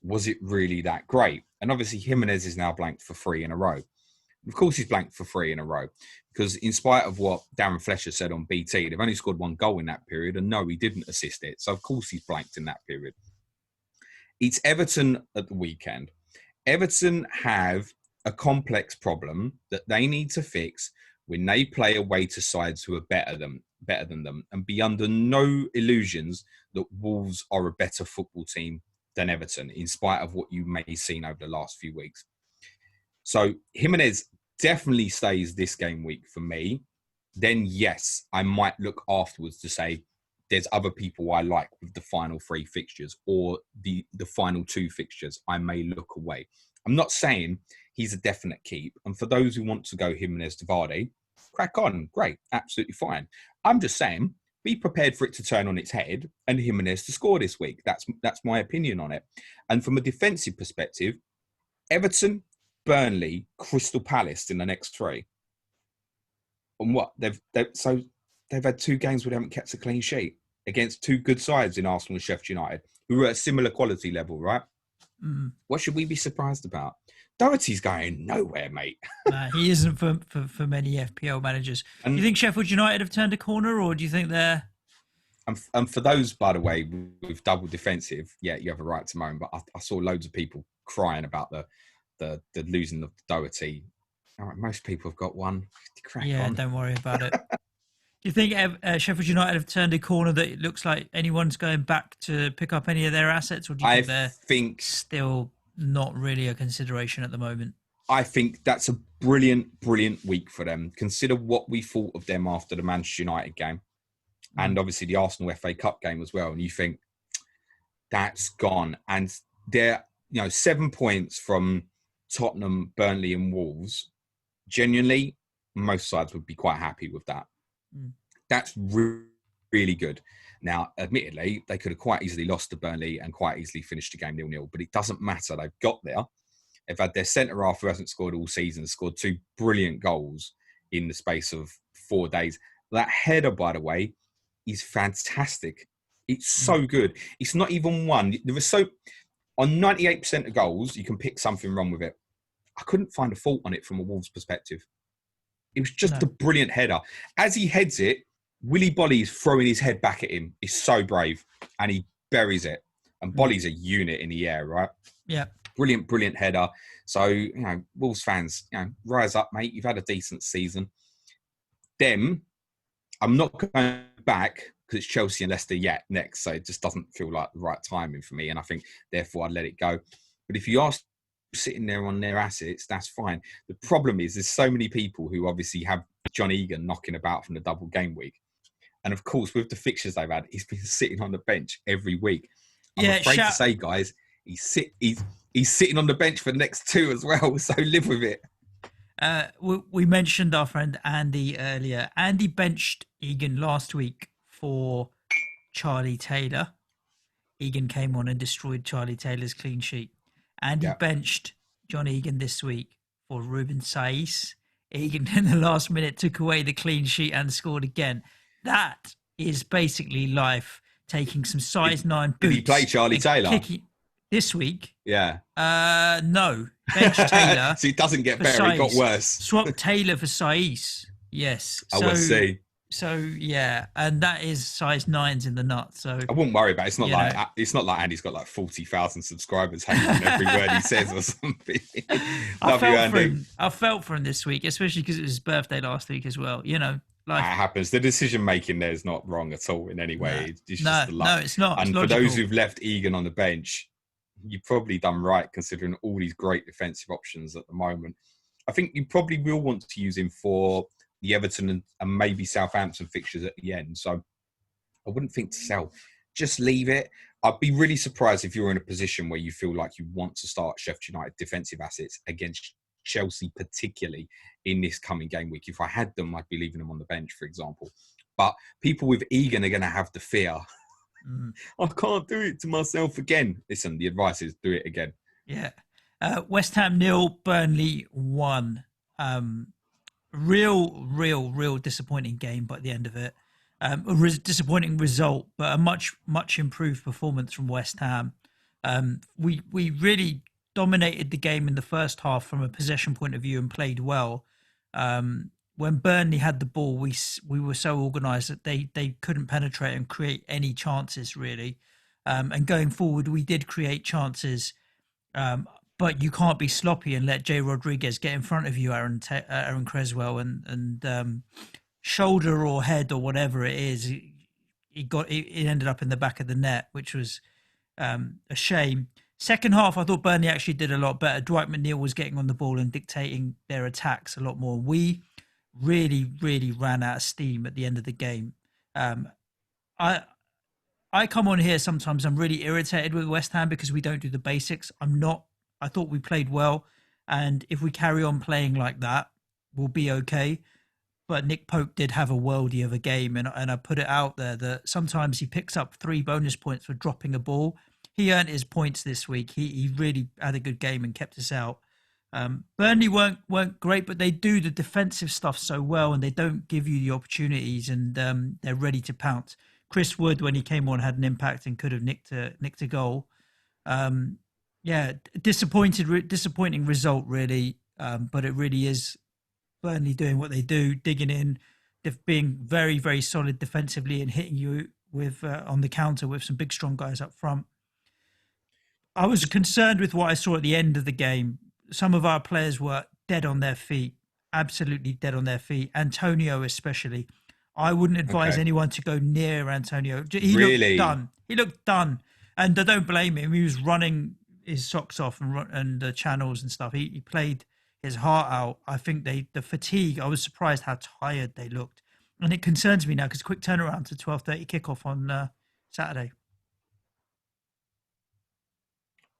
Was it really that great? And obviously Jimenez is now blanked for 3 in a row. Of course he's blanked for 3 in a row because in spite of what Darren Fletcher said on BT, they've only scored 1 goal in that period and no, he didn't assist it. So of course he's blanked in that period. It's Everton at the weekend. Everton have a complex problem that they need to fix when they play away to sides who are better than them and be under no illusions that Wolves are a better football team than Everton, in spite of what you may have seen over the last few weeks. So Jimenez definitely stays this game week for me. Then yes, I might look afterwards to say there's other people I like with the final 3 fixtures or the final 2 fixtures. I may look away. I'm not saying he's a definite keep. And for those who want to go Jimenez to Vardy, crack on. Great. Absolutely fine. I'm just saying, be prepared for it to turn on its head and Jimenez to score this week. That's my opinion on it. And from a defensive perspective, Everton, Burnley, Crystal Palace in the next 3. And what? They've had 2 games where they haven't kept a clean sheet against 2 good sides in Arsenal and Sheffield United, who are at a similar quality level, right? Mm. What should we be surprised about? Doherty's going nowhere, mate. He isn't for many FPL managers. Do you think Sheffield United have turned a corner, or do you think they're... And for those, by the way, with double defensive, yeah, you have a right to moan, but I saw loads of people crying about the losing of Doherty. All right, most people have got one. Crack on. Don't worry about it. Do you think Sheffield United have turned a corner that it looks like anyone's going back to pick up any of their assets, or do you think still not really a consideration at the moment? I think that's a brilliant week for them. Consider what we thought of them after the Manchester United game and obviously the Arsenal FA Cup game as well. And you think that's gone. And they're 7 points from Tottenham, Burnley and Wolves. Genuinely, most sides would be quite happy with that. That's really good. Now, admittedly, they could have quite easily lost to Burnley and quite easily finished the game 0-0, but it doesn't matter. They've got there. They've had their centre-half who hasn't scored all season, scored 2 brilliant goals in the space of 4 days. That header, by the way, is fantastic. It's so good. It's not even one. On 98% of goals, you can pick something wrong with it. I couldn't find a fault on it from a Wolves perspective. It was just a brilliant header. As he heads it, Willy Bolly is throwing his head back at him. He's so brave. And he buries it. And Bolly's a unit in the air, right? Yeah. Brilliant header. So, Wolves fans, rise up, mate. You've had a decent season. Them, I'm not going back because it's Chelsea and Leicester yet next. So it just doesn't feel like the right timing for me. And I think, therefore, I'd let it go. But if you are sitting there on their assets, that's fine. The problem is there's so many people who obviously have John Egan knocking about from the double game week. And of course, with the fixtures they've had, he's been sitting on the bench every week. I'm afraid to say, guys, he's sitting on the bench for the next 2 as well. So live with it. We mentioned our friend Andy earlier. Andy benched Egan last week for Charlie Taylor. Egan came on and destroyed Charlie Taylor's clean sheet. Andy benched John Egan this week for Ruben Saiz. Egan in the last minute took away the clean sheet and scored again. That is basically life. Taking some size 9 boots. Did he play Charlie Taylor this week? Yeah. No. Bench Taylor. So it doesn't get better. It got worse. Swap Taylor for Saiz. Yes. I will see. So yeah, and that is size 9s in the nut. So I wouldn't worry about it. It's not like Andy's got like 40,000 subscribers hating every word he says or something. I felt for him this week, especially because it was his birthday last week as well. It happens. The decision making there is not wrong at all in any way. It's just the luck. No, it's not. And for those who've left Egan on the bench, you've probably done right considering all these great defensive options at the moment. I think you probably will want to use him for the Everton and maybe Southampton fixtures at the end. So I wouldn't think to sell. Just leave it. I'd be really surprised if you're in a position where you feel like you want to start Sheffield United defensive assets against Chelsea, particularly in this coming game week. If I had them, I'd be leaving them on the bench, for example. But people with Egan are going to have the fear. Mm. I can't do it to myself again. Listen, the advice is do it again. Yeah. West Ham 0, Burnley 1. Real disappointing game by the end of it. Disappointing result, but a much improved performance from West Ham. We really dominated the game in the first half from a possession point of view and played well. When Burnley had the ball, we were so organised that they couldn't penetrate and create any chances really. And going forward, we did create chances. But you can't be sloppy and let Jay Rodriguez get in front of you, Aaron Creswell, and shoulder or head or whatever it is. It ended up in the back of the net, which was a shame. Second half, I thought Burnley actually did a lot better. Dwight McNeil was getting on the ball and dictating their attacks a lot more. We really ran out of steam at the end of the game. I come on here sometimes. I'm really irritated with West Ham because we don't do the basics. I'm not. I thought we played well, and if we carry on playing like that, we'll be okay. But Nick Pope did have a worldie of a game, and I put it out there that sometimes he picks up 3 bonus points for dropping a ball. He earned his points this week. He really had a good game and kept us out. Burnley weren't great, but they do the defensive stuff so well, and they don't give you the opportunities, and they're ready to pounce. Chris Wood, when he came on, had an impact and could have nicked a goal. Disappointing result really, but it really is Burnley doing what they do, digging in, being very solid defensively and hitting you with on the counter with some big strong guys up front. I was concerned with what I saw at the end of the game. Some of our players were dead on their feet, absolutely dead on their feet. Antonio especially. I wouldn't advise anyone to go near Antonio. He looked done. And I don't blame him. He was running his socks off and the channels and stuff. He played his heart out. I think the fatigue, I was surprised how tired they looked. And it concerns me now because quick turnaround to 12:30 kickoff on Saturday.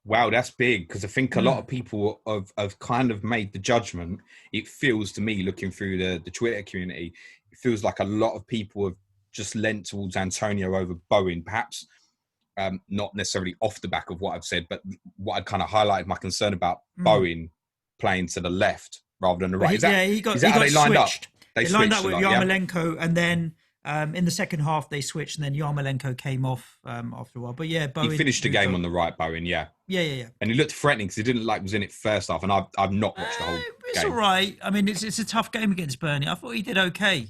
Wow, that's big because I think a lot of people have kind of made the judgment. It feels to me, looking through the Twitter community, it feels like a lot of people have just lent towards Antonio over Bowen, perhaps not necessarily off the back of what I've said, but what I'd kind of highlighted my concern about Bowen playing to the left rather than the right. He got lined up? They lined up with Yarmolenko, and then in the second half they switched, and then Yarmolenko came off after a while. But yeah, Bowen, he finished the game on the right, Bowen. Yeah. And he looked threatening because he didn't was in it first half, and I've not watched the whole game. It's all right. I mean, it's a tough game against Burnley. I thought he did okay.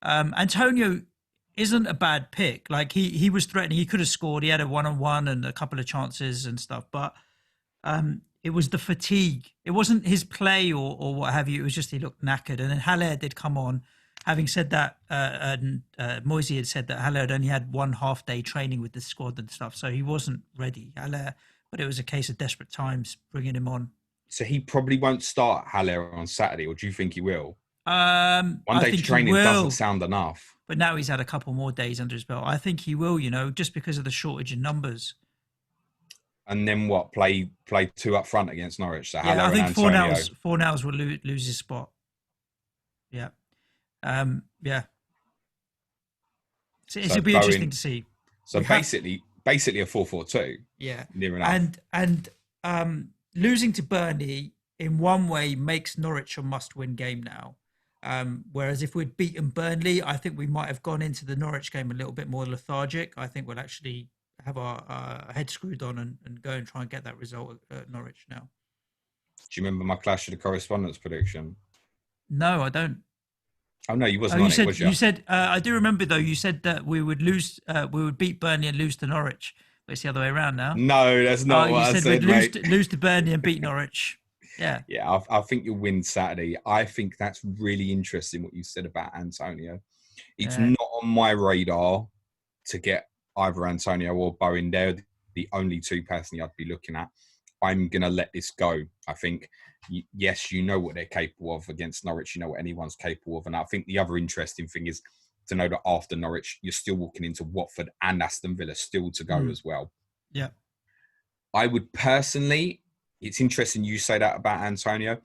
Antonio isn't a bad pick. Like he was threatening. He could have scored. He had a 1-on-1 and a couple of chances and stuff, but it was the fatigue. It wasn't his play or what have you. It was just he looked knackered. And then Haller did come on. Having said that, Moise had said that Haller had only had 1 half day training with the squad and stuff, so he wasn't ready, Haller. But it was a case of desperate times bringing him on. So he probably won't start Haller on Saturday, or do you think he will? 1 day training doesn't sound enough. But now he's had a couple more days under his belt. I think he will, just because of the shortage in numbers. And then what? Play 2 up front against Norwich. So yeah, I think Fornals will lose his spot. Yeah. So it'll be interesting to see. So basically a 4-4-2. Yeah. Near enough. And losing to Burnley in one way makes Norwich a must-win game now. Whereas if we'd beaten Burnley, I think we might have gone into the Norwich game a little bit more lethargic. I think we'll actually have our head screwed on and go and try and get that result at Norwich now. Do you remember my Clash of the Correspondents prediction? No, I don't. Oh no, you wasn't on it, was you? You said I do remember though. You said that we would beat Burnley and lose to Norwich. But it's the other way around now. No, that's not what I said, we'd lose to Burnley and beat Norwich. Yeah. Yeah, I think you'll win Saturday. I think that's really interesting what you said about Antonio. It's not on my radar to get either Antonio or Bowen. They're the only 2 personally I'd be looking at. I'm going to let this go. I think, yes, you know what they're capable of against Norwich. You know what anyone's capable of. And I think the other interesting thing is to know that after Norwich, you're still walking into Watford and Aston Villa still to go as well. Yeah. I would personally, it's interesting you say that about Antonio.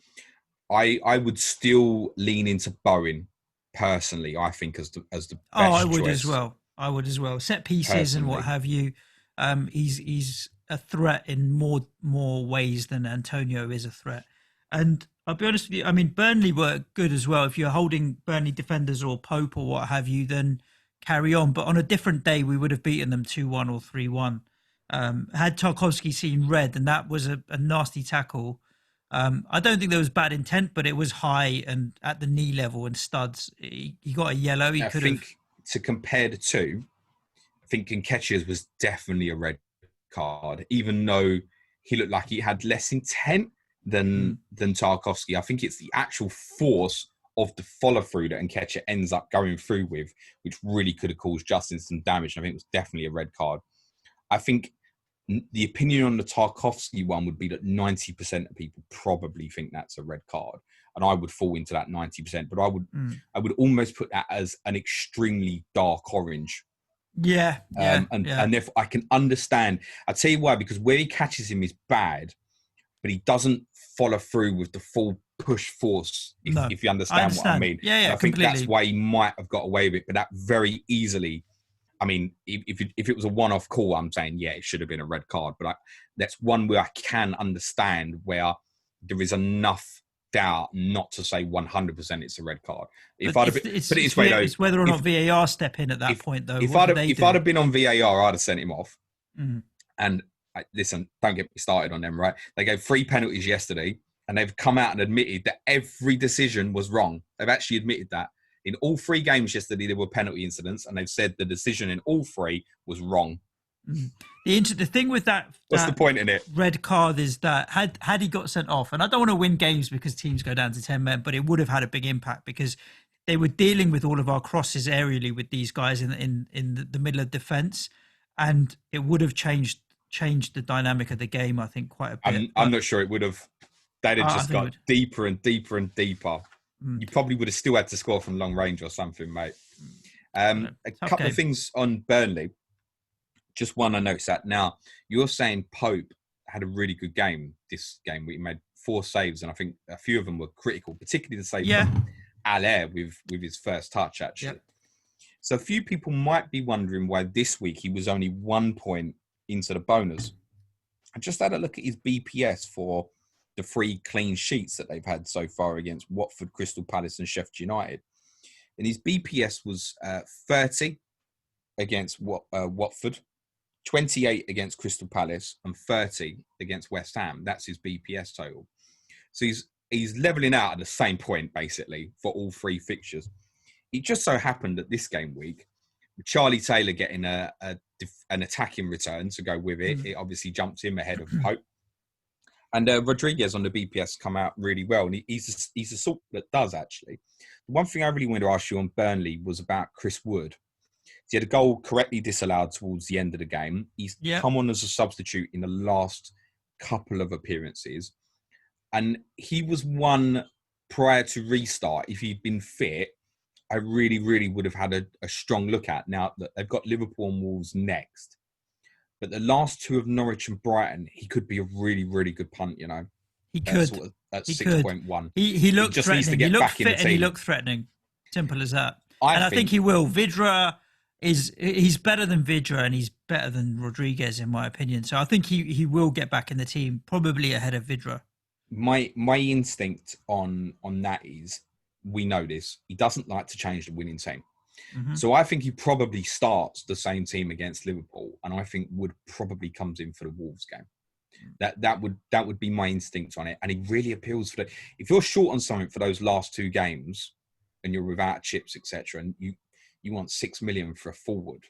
I would still lean into Bowen personally, I think as the best I would choice. as well. I would as well. Set pieces and what Personally. have you. He's a threat in more ways than Antonio is a threat. And I'll be honest with you. I mean, Burnley were good as well. If you're holding Burnley defenders or Pope or what have you, then carry on. But on a different day, we would have beaten them 2-1 or 3-1. Had Tarkowski seen red, and that was a nasty tackle. I don't think there was bad intent, but it was high and at the knee level and studs. He got a yellow. He could have. To compare the two, I think Nketiah's was definitely a red card, even though he looked like he had less intent than Tarkowski. I think it's the actual force of the follow through that Nketiah ends up going through with, which really could have caused Justin some damage. I think it was definitely a red card. I think the opinion on the Tarkowski one would be that 90% of people probably think that's a red card, and I would fall into that 90%. But I would almost put that as an extremely dark orange. And if I can understand, I'll tell you why, because where he catches him is bad, but he doesn't follow through with the full push force. If you understand what I mean, I think that's why he might have got away with it, but that very easily. I mean, if it was a one-off call, I'm saying, it should have been a red card. But that's one where I can understand where there is enough doubt not to say 100% it's a red card. It's whether or not VAR step in at that point, though. If I'd have been on VAR, I'd have sent him off. And listen, don't get me started on them, right? They gave 3 penalties yesterday, and they've come out and admitted that every decision was wrong. They've actually admitted that. In all 3 games yesterday, there were penalty incidents, and they've said the decision in all 3 was wrong. The thing with that, what's the point in it? Red card is that had he got sent off, and I don't want to win games because teams go down to 10 men, but it would have had a big impact because they were dealing with all of our crosses aerially with these guys in the middle of defence, and it would have changed the dynamic of the game, I think, quite a bit. I'm not sure it would have. They'd have just got deeper and deeper and deeper. You probably would have still had to score from long range or something, mate. A couple of things on Burnley. Just one I noticed that. Now, you're saying Pope had a really good game this game. We made 4 saves, and I think a few of them were critical, particularly the save from Allaire with his first touch, actually. Yep. So a few people might be wondering why this week he was only 1 point into the bonus. I just had a look at his BPS for the 3 clean sheets that they've had so far against Watford, Crystal Palace and Sheffield United. And his BPS was 30 against Watford, 28 against Crystal Palace and 30 against West Ham. That's his BPS total. So he's levelling out at the same point, basically, for all 3 fixtures. It just so happened that this game week, Charlie Taylor getting an attacking return to go with it, it obviously jumped him ahead of Pope. And Rodriguez on the BPS come out really well. And he's the sort that does, actually. The one thing I really wanted to ask you on Burnley was about Chris Wood. He had a goal correctly disallowed towards the end of the game. He's come on as a substitute in the last couple of appearances. And he was one prior to restart. If he'd been fit, I really, really would have had a strong look at. Now, that they've got Liverpool and Wolves next. But the last 2 of Norwich and Brighton, he could be a really, really good punt, you know. He could. At 6.1. He looked threatening. He looked fit and he looked threatening. Simple as that. I think he will. Vidra he's better than Vidra and he's better than Rodriguez, in my opinion. So I think he will get back in the team, probably ahead of Vidra. My instinct on that is, we know this, he doesn't like to change the winning team. So I think he probably starts the same team against Liverpool, and I think Wood probably comes in for the Wolves game. That would be my instinct on it, and he really appeals for if you're short on something for those last 2 games, and you're without chips, etc., and you want 6 million for a forward,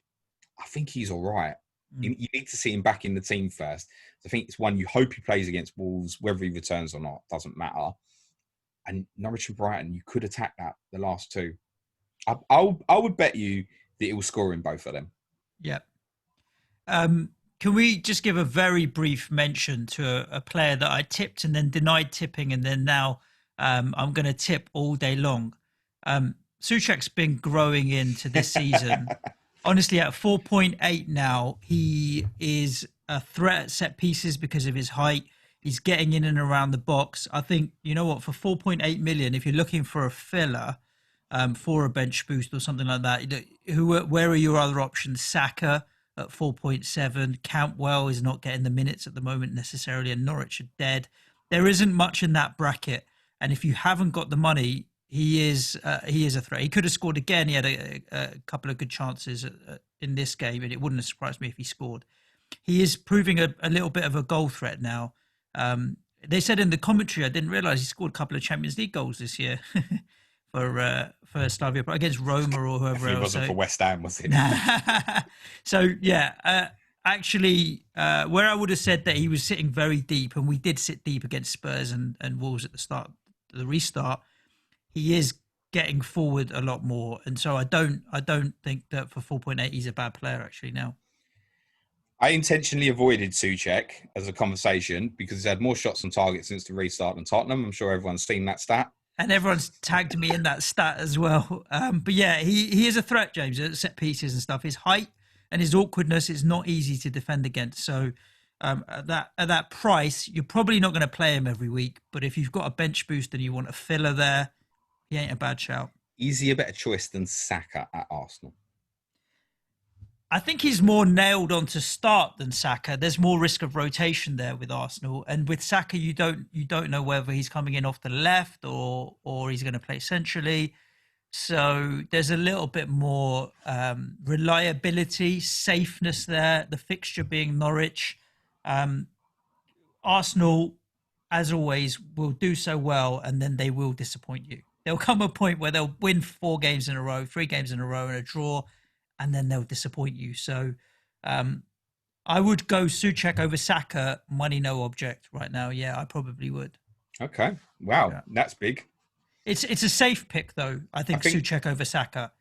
I think he's all right. You need to see him back in the team first. I think it's one you hope he plays against Wolves, whether he returns or not, doesn't matter. And Norwich and Brighton, you could attack that, the last 2. I would bet you that it will score in both of them. Yeah. Can we just give a very brief mention to a player that I tipped and then denied tipping, and then now I'm going to tip all day long? Souček's been growing into this season. Honestly, at 4.8 now, he is a threat at set pieces because of his height. He's getting in and around the box. I think, you know what, for 4.8 million, if you're looking for a filler, for a bench boost or something like that. Where are your other options? Saka at 4.7. Cantwell is not getting the minutes at the moment necessarily, and Norwich are dead. There isn't much in that bracket, and if you haven't got the money, he is a threat. He could have scored again. He had a couple of good chances in this game, and it wouldn't have surprised me if he scored. He is proving a little bit of a goal threat now. They said in the commentary, I didn't realise he scored a couple of Champions League goals this year for Slavia against Roma or whoever else. It wasn't for West Ham, was it? So yeah, actually, where I would have said that he was sitting very deep, and we did sit deep against Spurs and Wolves at the start, the restart. He is getting forward a lot more, and so I don't think that for 4.8 he's a bad player actually now. I intentionally avoided Souček as a conversation because he's had more shots on target since the restart than Tottenham. I'm sure everyone's seen that stat. And everyone's tagged me in that stat as well. But yeah, he is a threat, James, at set pieces and stuff. His height and his awkwardness is not easy to defend against. So at that price, you're probably not going to play him every week. But if you've got a bench boost and you want a filler there, he ain't a bad shout. Is he a better choice than Saka at Arsenal? I think he's more nailed on to start than Saka. There's more risk of rotation there with Arsenal, and with Saka, you don't know whether he's coming in off the left or he's going to play centrally. So there's a little bit more reliability, safeness there. The fixture being Norwich, Arsenal, as always, will do so well, and then they will disappoint you. There'll come a point where they'll win 4 games in a row, 3 games in a row, and a draw. And then they'll disappoint you. So I would go Souček over Saka, money no object right now. Yeah, I probably would. Okay. Wow, That's big. It's a safe pick, though. I think Souček over Saka.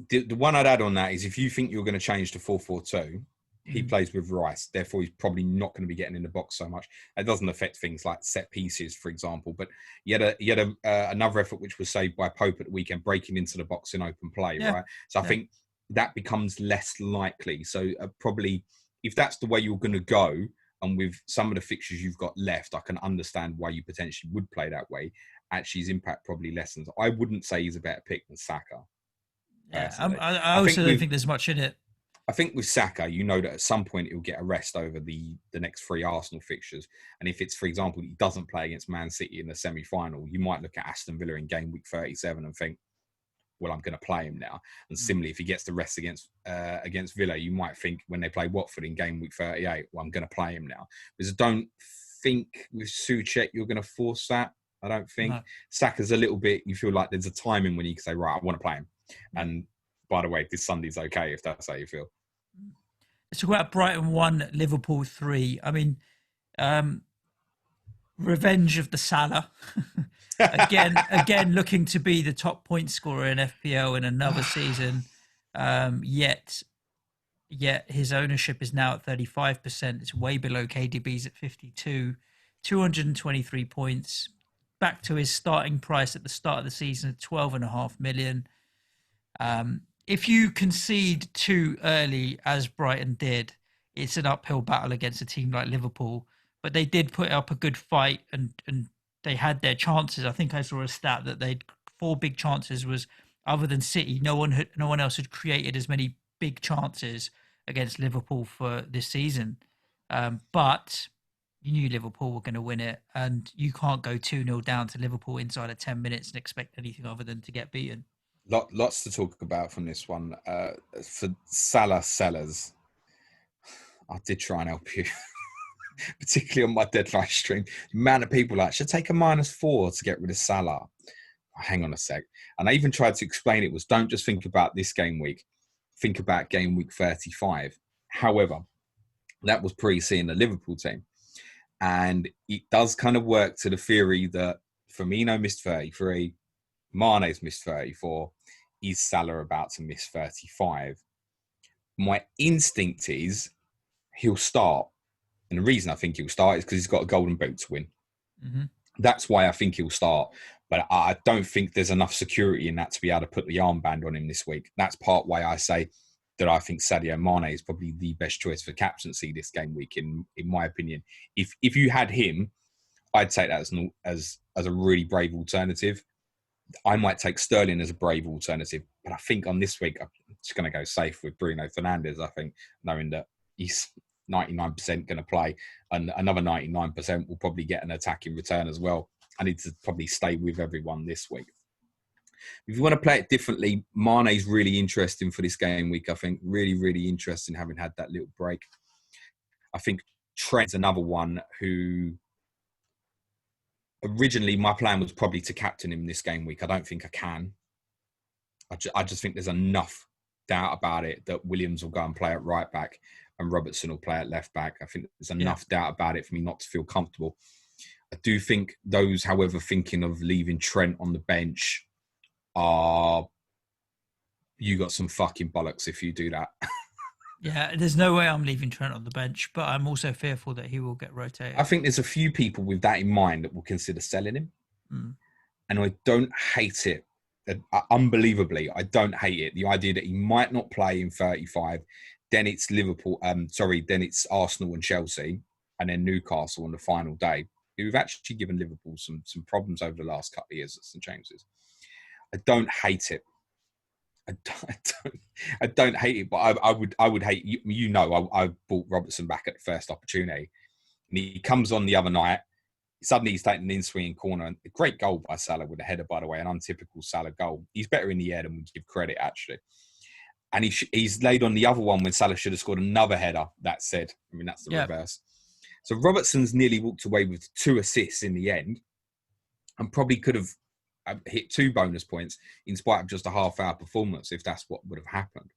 The one I'd add on that is if you think you're going to change to 4-4-2, he plays with Rice. Therefore, he's probably not going to be getting in the box so much. It doesn't affect things like set pieces, for example. But he had another effort which was saved by Pope at the weekend, breaking into the box in open play, right? So I think that becomes less likely. So probably if that's the way you're going to go, and with some of the fixtures you've got left, I can understand why you potentially would play that way. Actually, his impact probably lessens. I wouldn't say he's a better pick than Saka. Yeah, I also don't think there's much in it. I think with Saka, you know that at some point he'll get a rest over the next 3 Arsenal fixtures. And if it's, for example, he doesn't play against Man City in the semi-final, you might look at Aston Villa in game week 37 and think, well, I'm going to play him now. And similarly, if he gets the rest against Villa, you might think when they play Watford in game week 38, well, I'm going to play him now. Because I don't think with Souček you're going to force that. I don't think. No. Saka's a little bit, you feel like there's a timing when you can say, right, I want to play him. And by the way, this Sunday's okay if that's how you feel. Let's talk about Brighton 1, Liverpool 3. I mean, revenge of the Salah. again, looking to be the top point scorer in FPL in another season. Yet his ownership is now at 35%. It's way below KDB's at 52. 223 points. Back to his starting price at the start of the season of 12.5 million. If you concede too early, as Brighton did, it's an uphill battle against a team like Liverpool. But they did put up a good fight and they had their chances. I think I saw a stat that they'd 4 big chances was, other than City, no one else had created as many big chances against Liverpool for this season. But you knew Liverpool were going to win it, and you can't go 2-0 down to Liverpool inside of 10 minutes and expect anything other than to get beaten. Lots to talk about from this one. For Salah sellers, I did try and help you. Particularly on my deadline stream, the amount of people like, should take a -4 to get rid of Salah. Hang on a sec. And I even tried to explain it was, don't just think about this game week, think about game week 35. However, that was pre-seeing the Liverpool team. And it does kind of work to the theory that Firmino missed 33, Mane's missed 34, is Salah about to miss 35? My instinct is he'll start. And the reason I think he'll start is because he's got a golden boot to win. Mm-hmm. That's why I think he'll start. But I don't think there's enough security in that to be able to put the armband on him this week. That's part why I say that I think Sadio Mane is probably the best choice for captaincy this game week, in my opinion. If you had him, I'd take that as a really brave alternative. I might take Sterling as a brave alternative, but I think on this week, I'm just going to go safe with Bruno Fernandes. I think, knowing that he's 99% going to play, and another 99% will probably get an attacking return as well. I need to probably stay with everyone this week. If you want to play it differently, Mane's really interesting for this game week. I think really, really interesting having had that little break. I think Trent's another one who originally my plan was probably to captain him this game week. I don't think I can. I just think there's enough doubt about it that Williams will go and play at right back and Robertson will play at left back. I think there's enough doubt about it for me not to feel comfortable. I do think those, however, thinking of leaving Trent on the bench are, you got some fucking bollocks if you do that. Yeah, there's no way I'm leaving Trent on the bench, but I'm also fearful that he will get rotated. I think there's a few people with that in mind that will consider selling him. And I don't hate it. Unbelievably, I don't hate it. The idea that he might not play in 35, then it's Liverpool, then it's Arsenal and Chelsea, and then Newcastle on the final day, who've actually given Liverpool some problems over the last couple of years at St James's. I don't hate it. I don't hate it, but I would hate, I bought Robertson back at the first opportunity, and he comes on the other night. Suddenly he's taking an in-swinging corner, and a great goal by Salah with a header, by the way, an untypical Salah goal. He's better in the air than we give credit, actually. And he's laid on the other one when Salah should have scored another header. That said, I mean, that's the reverse. So Robertson's nearly walked away with 2 assists in the end, and probably could have hit 2 bonus points in spite of just a half-hour performance, if that's what would have happened.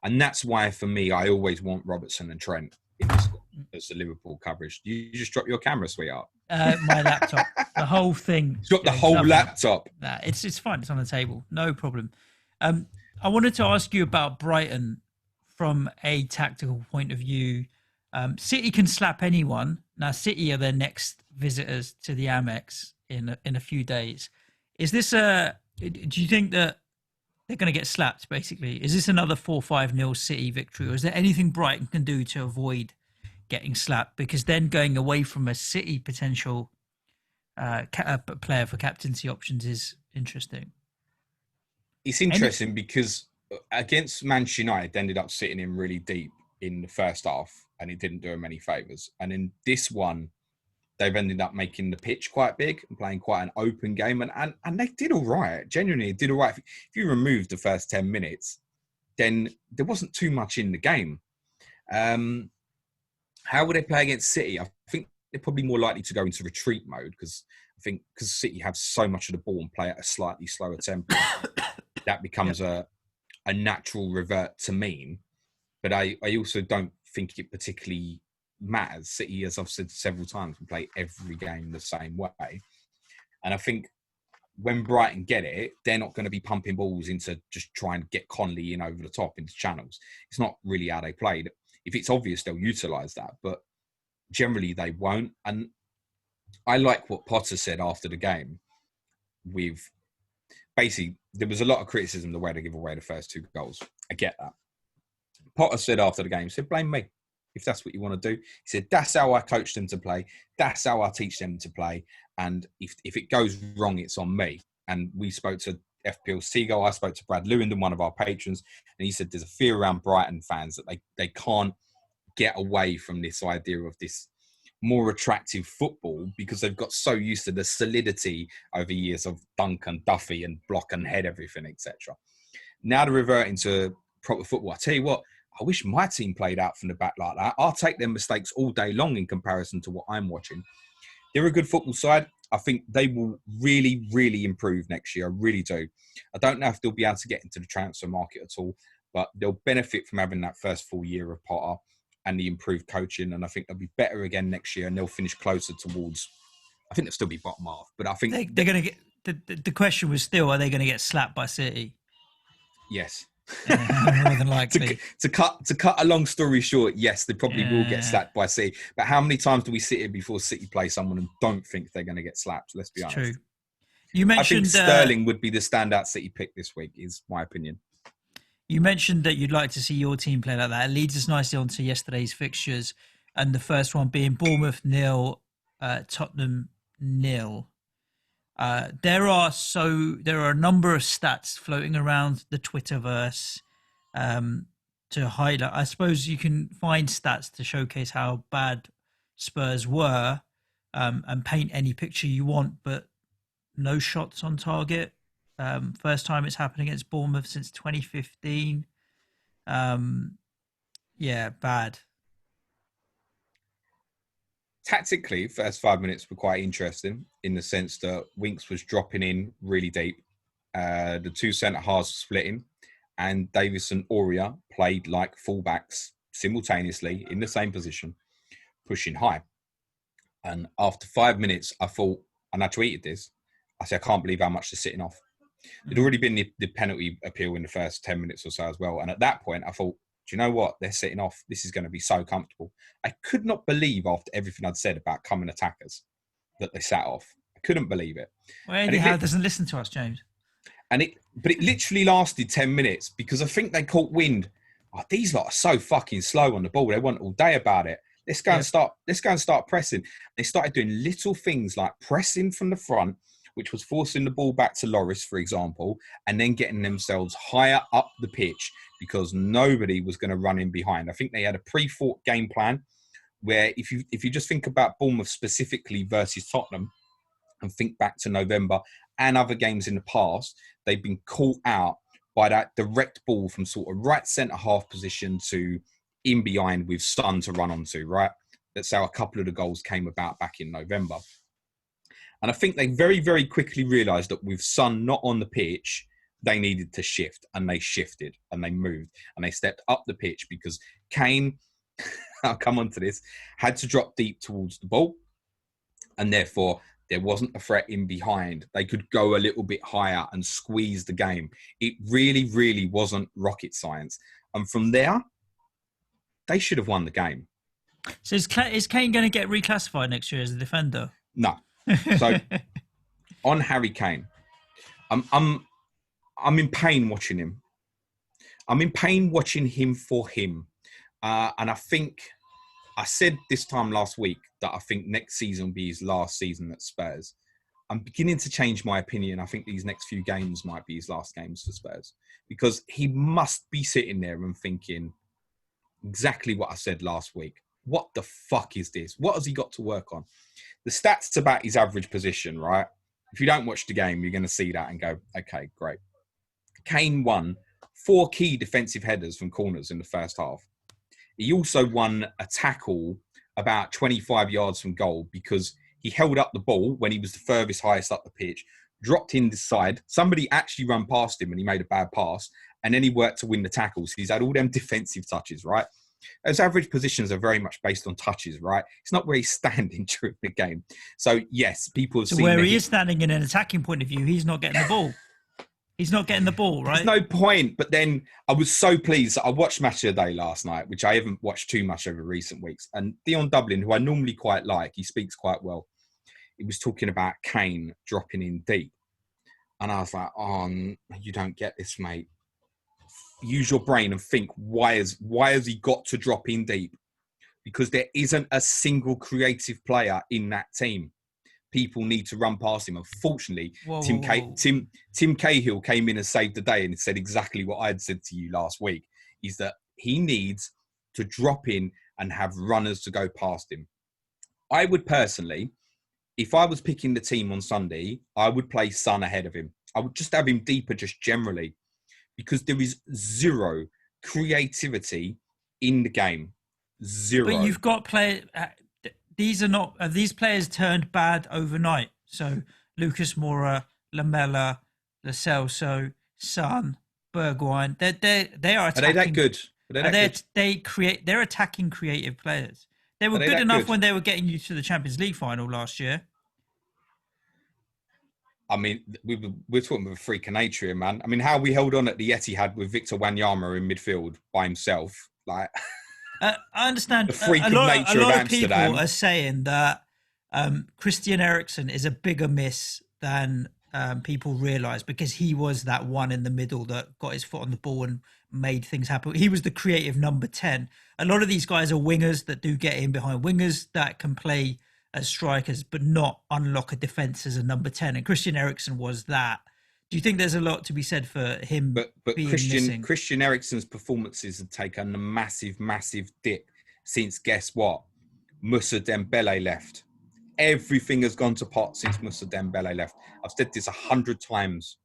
And that's why, for me, I always want Robertson and Trent in this as the Liverpool coverage. You just drop your camera, sweetheart. My laptop. The whole thing. Drop the whole laptop. Nah, it's fine. It's on the table. No problem. I wanted to ask you about Brighton from a tactical point of view. City can slap anyone. Now, City are their next visitors to the Amex in a few days. Is this do you think that they're going to get slapped, basically? Is this another 4-5-0 City victory? Or is there anything Brighton can do to avoid getting slapped? Because then going away from a City potential player for captaincy options is interesting. It's interesting because against Manchester United, they ended up sitting in really deep in the first half, and it didn't do them any favours. And in this one, they've ended up making the pitch quite big and playing quite an open game. And they did all right. Genuinely did all right. If you remove the first 10 minutes, then there wasn't too much in the game. How would they play against City? I think they're probably more likely to go into retreat mode because City have so much of the ball and play at a slightly slower tempo. That becomes a natural revert to mean. But I also don't think it particularly matters. City, as I've said several times, can play every game the same way. And I think when Brighton get it, they're not going to be pumping balls into just try and get Conley in over the top into channels. It's not really how they played. If it's obvious, they'll utilise that. But generally, they won't. And I like what Potter said after the game with... Basically, there was a lot of criticism the way they give away the first 2 goals. I get that. Potter said after the game, he said, blame me if that's what you want to do. He said, that's how I coach them to play. That's how I teach them to play. And if it goes wrong, it's on me. And we spoke to FPL Seagull. I spoke to Brad Lewington, one of our patrons, and he said there's a fear around Brighton fans that they can't get away from this idea of this more attractive football because they've got so used to the solidity over years of dunk and Duffy and block and head everything, etc. Now they're reverting to proper football. I tell you what, I wish my team played out from the back like that. I'll take their mistakes all day long in comparison to what I'm watching. They're a good football side. I think they will really, really improve next year. I really do. I don't know if they'll be able to get into the transfer market at all, but they'll benefit from having that first full year of Potter and the improved coaching. And I think they'll be better again next year and they'll finish closer towards, I think they'll still be bottom half, but I think they're going to get, the question was still, are they going to get slapped by City? Yes. More than likely. to cut a long story short, yes, they probably will get slapped by City. But how many times do we sit here before City play someone and don't think they're going to get slapped? Let's be honest. True. You mentioned I think Sterling would be the standout City pick this week, is my opinion. You mentioned that you'd like to see your team play like that. It leads us nicely on to yesterday's fixtures, and the first one being Bournemouth 0, Tottenham 0. There are a number of stats floating around the Twitterverse to highlight. I suppose you can find stats to showcase how bad Spurs were and paint any picture you want, but no shots on target. First time it's happened against Bournemouth since 2015. Yeah, bad. Tactically, first 5 minutes were quite interesting in the sense that Winks was dropping in really deep. The two centre halves splitting, and Davis and Aurier played like fullbacks simultaneously in the same position, pushing high. And after 5 minutes, I thought, and I tweeted this, I said, I can't believe how much they're sitting off. There'd already been the penalty appeal in the first 10 minutes or so as well. And at that point, I thought, do you know what? They're sitting off. This is going to be so comfortable. I could not believe after everything I'd said about coming attackers that they sat off. I couldn't believe it. Well, Eddie Howe doesn't listen to us, James. But it literally lasted 10 minutes because I think they caught wind. Oh, these lot are so fucking slow on the ball. They want all day about it. Let's go and start pressing. They started doing little things like pressing from the front, which was forcing the ball back to Lloris, for example, and then getting themselves higher up the pitch because nobody was going to run in behind. I think they had a pre-thought game plan where if you just think about Bournemouth specifically versus Tottenham and think back to November and other games in the past, they've been caught out by that direct ball from sort of right centre-half position to in behind with Son to run onto, right? That's how a couple of the goals came about back in November. And I think they very, very quickly realised that with Son not on the pitch, they needed to shift. And they shifted and they moved and they stepped up the pitch because Kane, I'll come on to this, had to drop deep towards the ball. And therefore, there wasn't a threat in behind. They could go a little bit higher and squeeze the game. It really, really wasn't rocket science. And from there, they should have won the game. So is Kane going to get reclassified next year as a defender? No. So on Harry Kane, I'm in pain watching him. I'm in pain watching him for him. And I think I said this time last week that I think next season will be his last season at Spurs. I'm beginning to change my opinion. I think these next few games might be his last games for Spurs because he must be sitting there and thinking exactly what I said last week. What the fuck is this? What has he got to work on? The stats about his average position, right? If you don't watch the game, you're going to see that and go, okay, great. Kane won 4 key defensive headers from corners in the first half. He also won a tackle about 25 yards from goal because he held up the ball when he was the furthest highest up the pitch, dropped in the side. Somebody actually ran past him and he made a bad pass. And then he worked to win the tackles. He's had all them defensive touches, right? Those average positions are very much based on touches, right? It's not where he's standing during the game. So, yes, people have seen... So where he is standing in an attacking point of view, he's not getting the ball. He's not getting the ball, right? There's no point. But then I was so pleased. I watched Match of the Day last night, which I haven't watched too much over recent weeks. And Dion Dublin, who I normally quite like, he speaks quite well. He was talking about Kane dropping in deep. And I was like, oh, you don't get this, mate. Use your brain and think, why has he got to drop in deep? Because there isn't a single creative player in that team. People need to run past him. Unfortunately, Tim Cahill came in and saved the day and said exactly what I had said to you last week, is that he needs to drop in and have runners to go past him. I would personally, if I was picking the team on Sunday, I would play Son ahead of him. I would just have him deeper just generally. Because there is zero creativity in the game. Zero. But you've got players... these players turned bad overnight. So Lucas Moura, Lamela, Lo Celso, Son, Bergwijn, they are attacking. Are they that good? They're attacking creative players. They were good enough when they were getting you to the Champions League final last year. I mean, we're talking with a freak of nature here, man. I mean, how we held on at the Etihad with Victor Wanyama in midfield by himself, like... I understand. The freak of nature a lot of of people Amsterdam. are saying that Christian Eriksen is a bigger miss than people realise because he was that one in the middle that got his foot on the ball and made things happen. He was the creative number 10. A lot of these guys are wingers that do get in behind, wingers that can play as strikers, but not unlock a defence as a number 10. And Christian Eriksen was that. Do you think there's a lot to be said for him But being missing? Christian Eriksen's performances have taken a massive dip since, guess what? Moussa Dembele left. Everything has gone to pot since Moussa Dembele left. I've said this 100 times.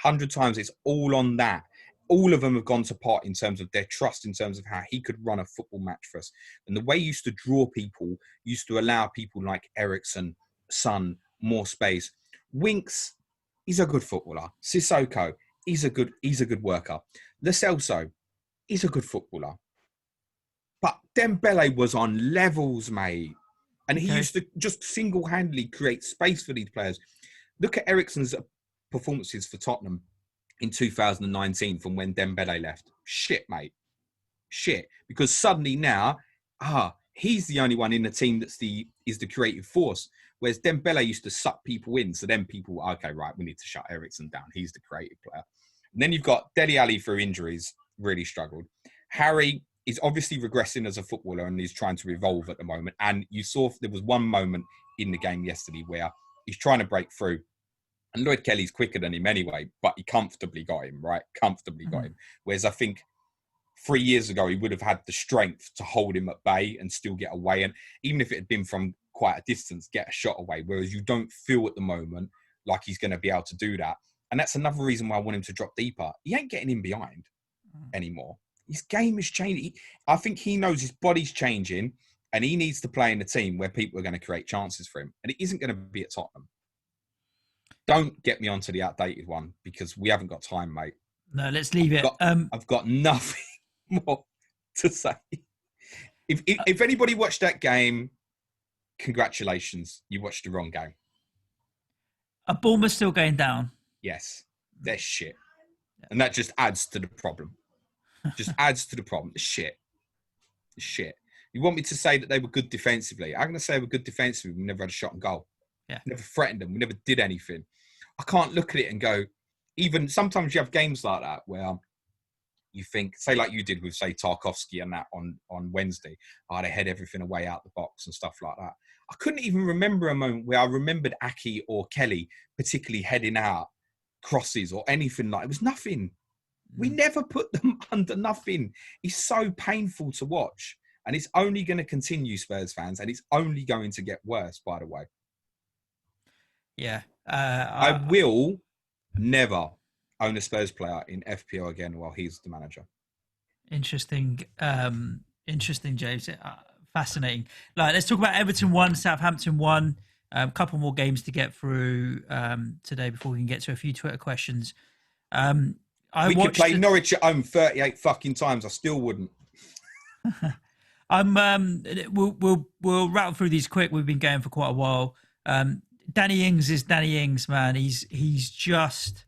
100 times. It's all on that. All of them have gone to pot in terms of their trust, in terms of how he could run a football match for us. And the way he used to draw people, used to allow people like Eriksen, Son, more space. Winks, he's a good footballer. Sissoko, he's a good worker. Lo Celso, he's a good footballer. But Dembele was on levels, mate. And he used to just single-handedly create space for these players. Look at Eriksen's performances for Tottenham in 2019 from when Dembele left. Shit, mate. Shit. Because suddenly now, he's the only one in the team is the creative force. Whereas Dembele used to suck people in. So then people, okay, right, we need to shut Eriksen down. He's the creative player. And then you've got Dele Alli through injuries, really struggled. Harry is obviously regressing as a footballer and he's trying to evolve at the moment. And you saw there was one moment in the game yesterday where he's trying to break through. And Lloyd Kelly's quicker than him anyway, but he comfortably got him, right? Got him. Whereas I think 3 years ago, he would have had the strength to hold him at bay and still get away. And even if it had been from quite a distance, get a shot away. Whereas you don't feel at the moment like he's going to be able to do that. And that's another reason why I want him to drop deeper. He ain't getting in behind anymore. His game is changing. I think he knows his body's changing and he needs to play in a team where people are going to create chances for him. And it isn't going to be at Tottenham. Don't get me onto the outdated one because we haven't got time, mate. No, let's leave it. I've got nothing more to say. If anybody watched that game, congratulations. You watched the wrong game. Are Bournemouth still going down? Yes. They're shit. And that just adds to the problem. Just adds to the problem. Shit. You want me to say that they were good defensively? I'm going to say they were good defensively. We never had a shot on goal. Yeah. We never threatened them. We never did anything. I can't look at it and go, even sometimes you have games like that where you think, say like you did with, say, Tarkovsky and that on Wednesday, they head everything away out the box and stuff like that. I couldn't even remember a moment where I remembered Aki or Kelly particularly heading out crosses or anything like it. It was nothing. We never put them under nothing. It's so painful to watch. And it's only going to continue, Spurs fans, and it's only going to get worse, by the way. Yeah. I will never own a Spurs player in FPL again while he's the manager. Interesting, James. Fascinating. Like, let's talk about Everton 1, Southampton 1. A couple more games to get through today before we can get to a few Twitter questions. We could play Norwich at home 38 fucking times. I still wouldn't. We'll rattle through these quick. We've been going for quite a while. Danny Ings is Danny Ings, man. He's just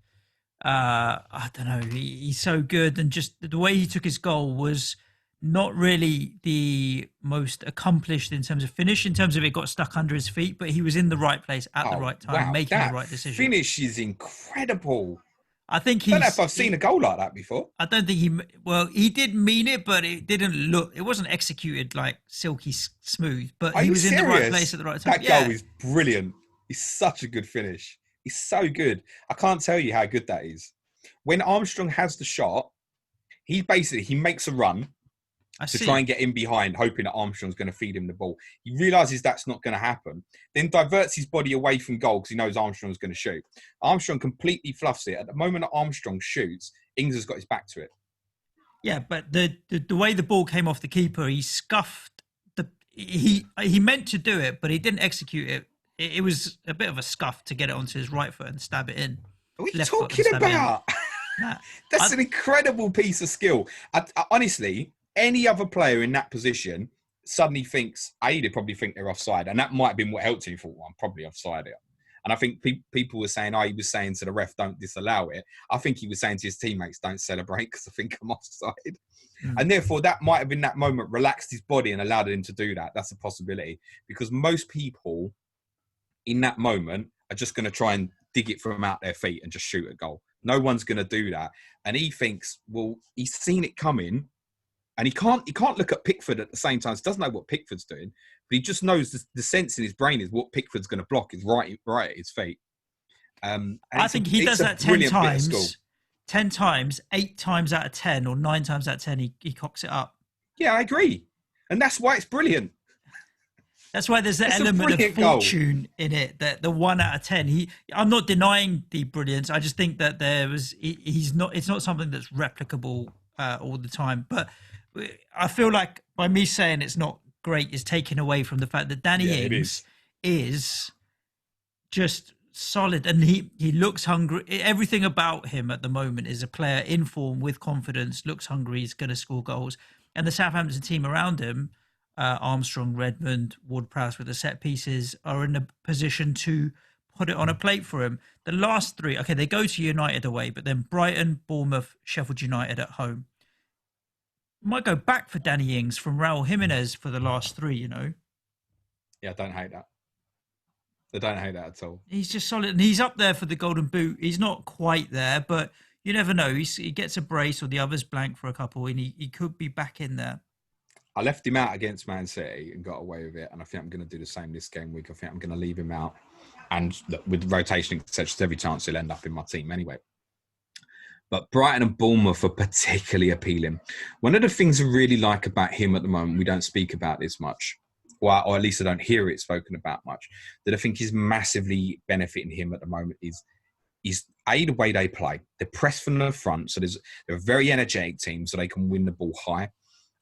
I don't know. He's so good, and just the way he took his goal was not really the most accomplished in terms of finish. In terms of it got stuck under his feet, but he was in the right place at the right time, making the right decision. Finish is incredible. I think I don't know if I've seen a goal like that before. I don't think he did mean it, but it didn't look. It wasn't executed like silky smooth, but he was in the right place at the right time. That goal is brilliant. It's such a good finish. It's so good. I can't tell you how good that is. When Armstrong has the shot, he makes a run to try and get in behind, hoping that Armstrong's going to feed him the ball. He realises that's not going to happen, then diverts his body away from goal because he knows Armstrong's going to shoot. Armstrong completely fluffs it. At the moment that Armstrong shoots, Ings has got his back to it. Yeah, but the way the ball came off the keeper, he scuffed he meant to do it, but he didn't execute it. It was a bit of a scuff to get it onto his right foot and stab it in. What are you talking about? That's an incredible piece of skill. I honestly, any other player in that position suddenly thinks, they probably think they're offside. And that might have been what helped him. Thought, I'm probably offside here. And I think people were saying, he was saying to the ref, don't disallow it. I think he was saying to his teammates, don't celebrate because I think I'm offside. And therefore, that might have been that moment, relaxed his body and allowed him to do that. That's a possibility. Because most people in that moment are just going to try and dig it from out their feet and just shoot a goal. No one's going to do that. And he thinks, well, he's seen it coming And he can't look at Pickford at the same time. He doesn't know what Pickford's doing, but he just knows the sense in his brain is what Pickford's going to block is right at his feet. I think he does that 10 times. 10 times, 8 times out of 10 or 9 times out of 10, he cocks it up. Yeah, I agree. And that's why it's brilliant. That's why there's that element of fortune in it, that the 1 out of 10. I'm not denying the brilliance. I just think that it's not something that's replicable all the time. But I feel like by me saying it's not great is taken away from the fact that Danny Ings is just solid, and he looks hungry. Everything about him at the moment is a player in form, with confidence, looks hungry, he's going to score goals. And the Southampton team around him, Armstrong, Redmond, Ward-Prowse with the set pieces, are in a position to put it on a plate for him. The last 3, okay, they go to United away, but then Brighton, Bournemouth, Sheffield United at home. Might go back for Danny Ings from Raul Jimenez for the last 3, you know. Yeah, I don't hate that. I don't hate that at all. He's just solid, and he's up there for the Golden Boot. He's not quite there, but you never know. He gets a brace or the others blank for a couple, and he could be back in there. I left him out against Man City and got away with it, and I think I'm going to do the same this game week. I think I'm going to leave him out, and look, with rotation, etc., every chance he'll end up in my team anyway. But Brighton and Bournemouth are particularly appealing. One of the things I really like about him at the moment, we don't speak about this much, or at least I don't hear it spoken about much, that I think is massively benefiting him at the moment is the way they play. They're pressed from the front, so they're a very energetic team, so they can win the ball high.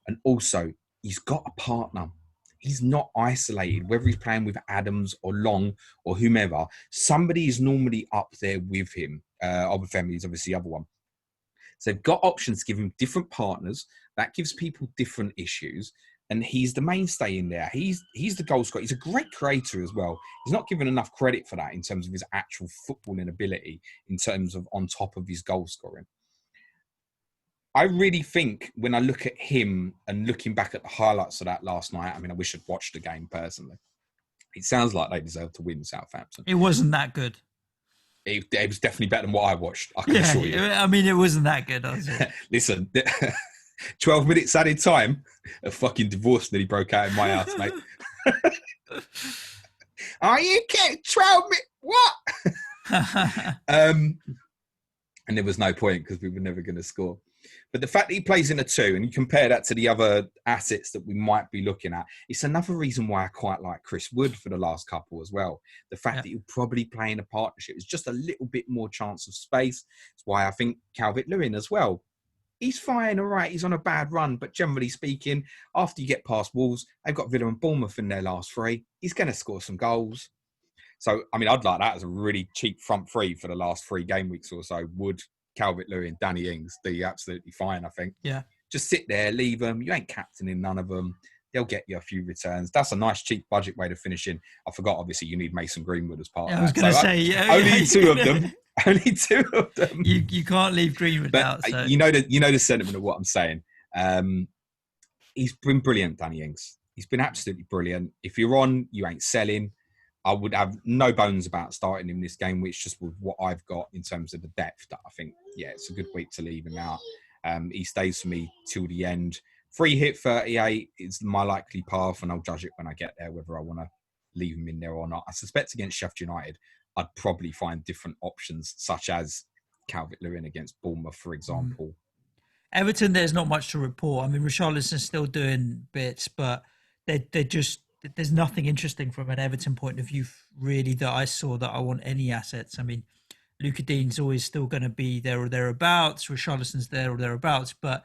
And also, he's got a partner. He's not isolated, whether he's playing with Adams or Long or whomever. Somebody is normally up there with him. Obafemi is obviously the other one. So they've got options to give him different partners. That gives people different issues. And he's the mainstay in there. He's the goal scorer. He's a great creator as well. He's not given enough credit for that in terms of his actual footballing ability, in terms of on top of his goal scoring. I really think when I look at him and looking back at the highlights of that last night, I mean, I wish I'd watched the game personally. It sounds like they deserve to win, Southampton. It wasn't that good. It was definitely better than what I watched, I can assure you. I mean, it wasn't that good, was it? Listen, 12 minutes added time, a fucking divorce nearly broke out in my house, mate. Are you kidding? 12 minutes? What? And there was no point because we were never going to score. But the fact that he plays in a 2, and you compare that to the other assets that we might be looking at, it's another reason why I quite like Chris Wood for the last couple as well. The fact that he'll probably play in a partnership is just a little bit more chance of space. That's why I think Calvert-Lewin as well. He's fine, all right. He's on a bad run, but generally speaking, after you get past Wolves, they've got Villa and Bournemouth in their last 3. He's going to score some goals. So, I mean, I'd like that as a really cheap front 3 for the last 3 game weeks or so. Wood, Calvert-Lewin, Danny Ings, they're absolutely fine, I think. Yeah. Just sit there, leave them. You ain't captaining none of them. They'll get you a few returns. That's a nice, cheap budget way to finish in. I forgot, obviously, you need Mason Greenwood as part of that. I was going to say... only 2 of them. Only 2 of them. You can't leave Greenwood out. So. You know the sentiment of what I'm saying. He's been brilliant, Danny Ings. He's been absolutely brilliant. If you're on, you ain't selling. I would have no bones about starting him this game, which just with what I've got in terms of the depth, that I think, yeah, it's a good week to leave him out. He stays for me till the end. Free hit 38 is my likely path, and I'll judge it when I get there, whether I want to leave him in there or not. I suspect against Sheffield United, I'd probably find different options, such as Calvert-Lewin against Bournemouth, for example. Everton, there's not much to report. I mean, Richarlison's still doing bits, but they're just... There's nothing interesting from an Everton point of view, really, that I saw that I want any assets. I mean, Luca Dean's always still going to be there or thereabouts. Richarlison's there or thereabouts, but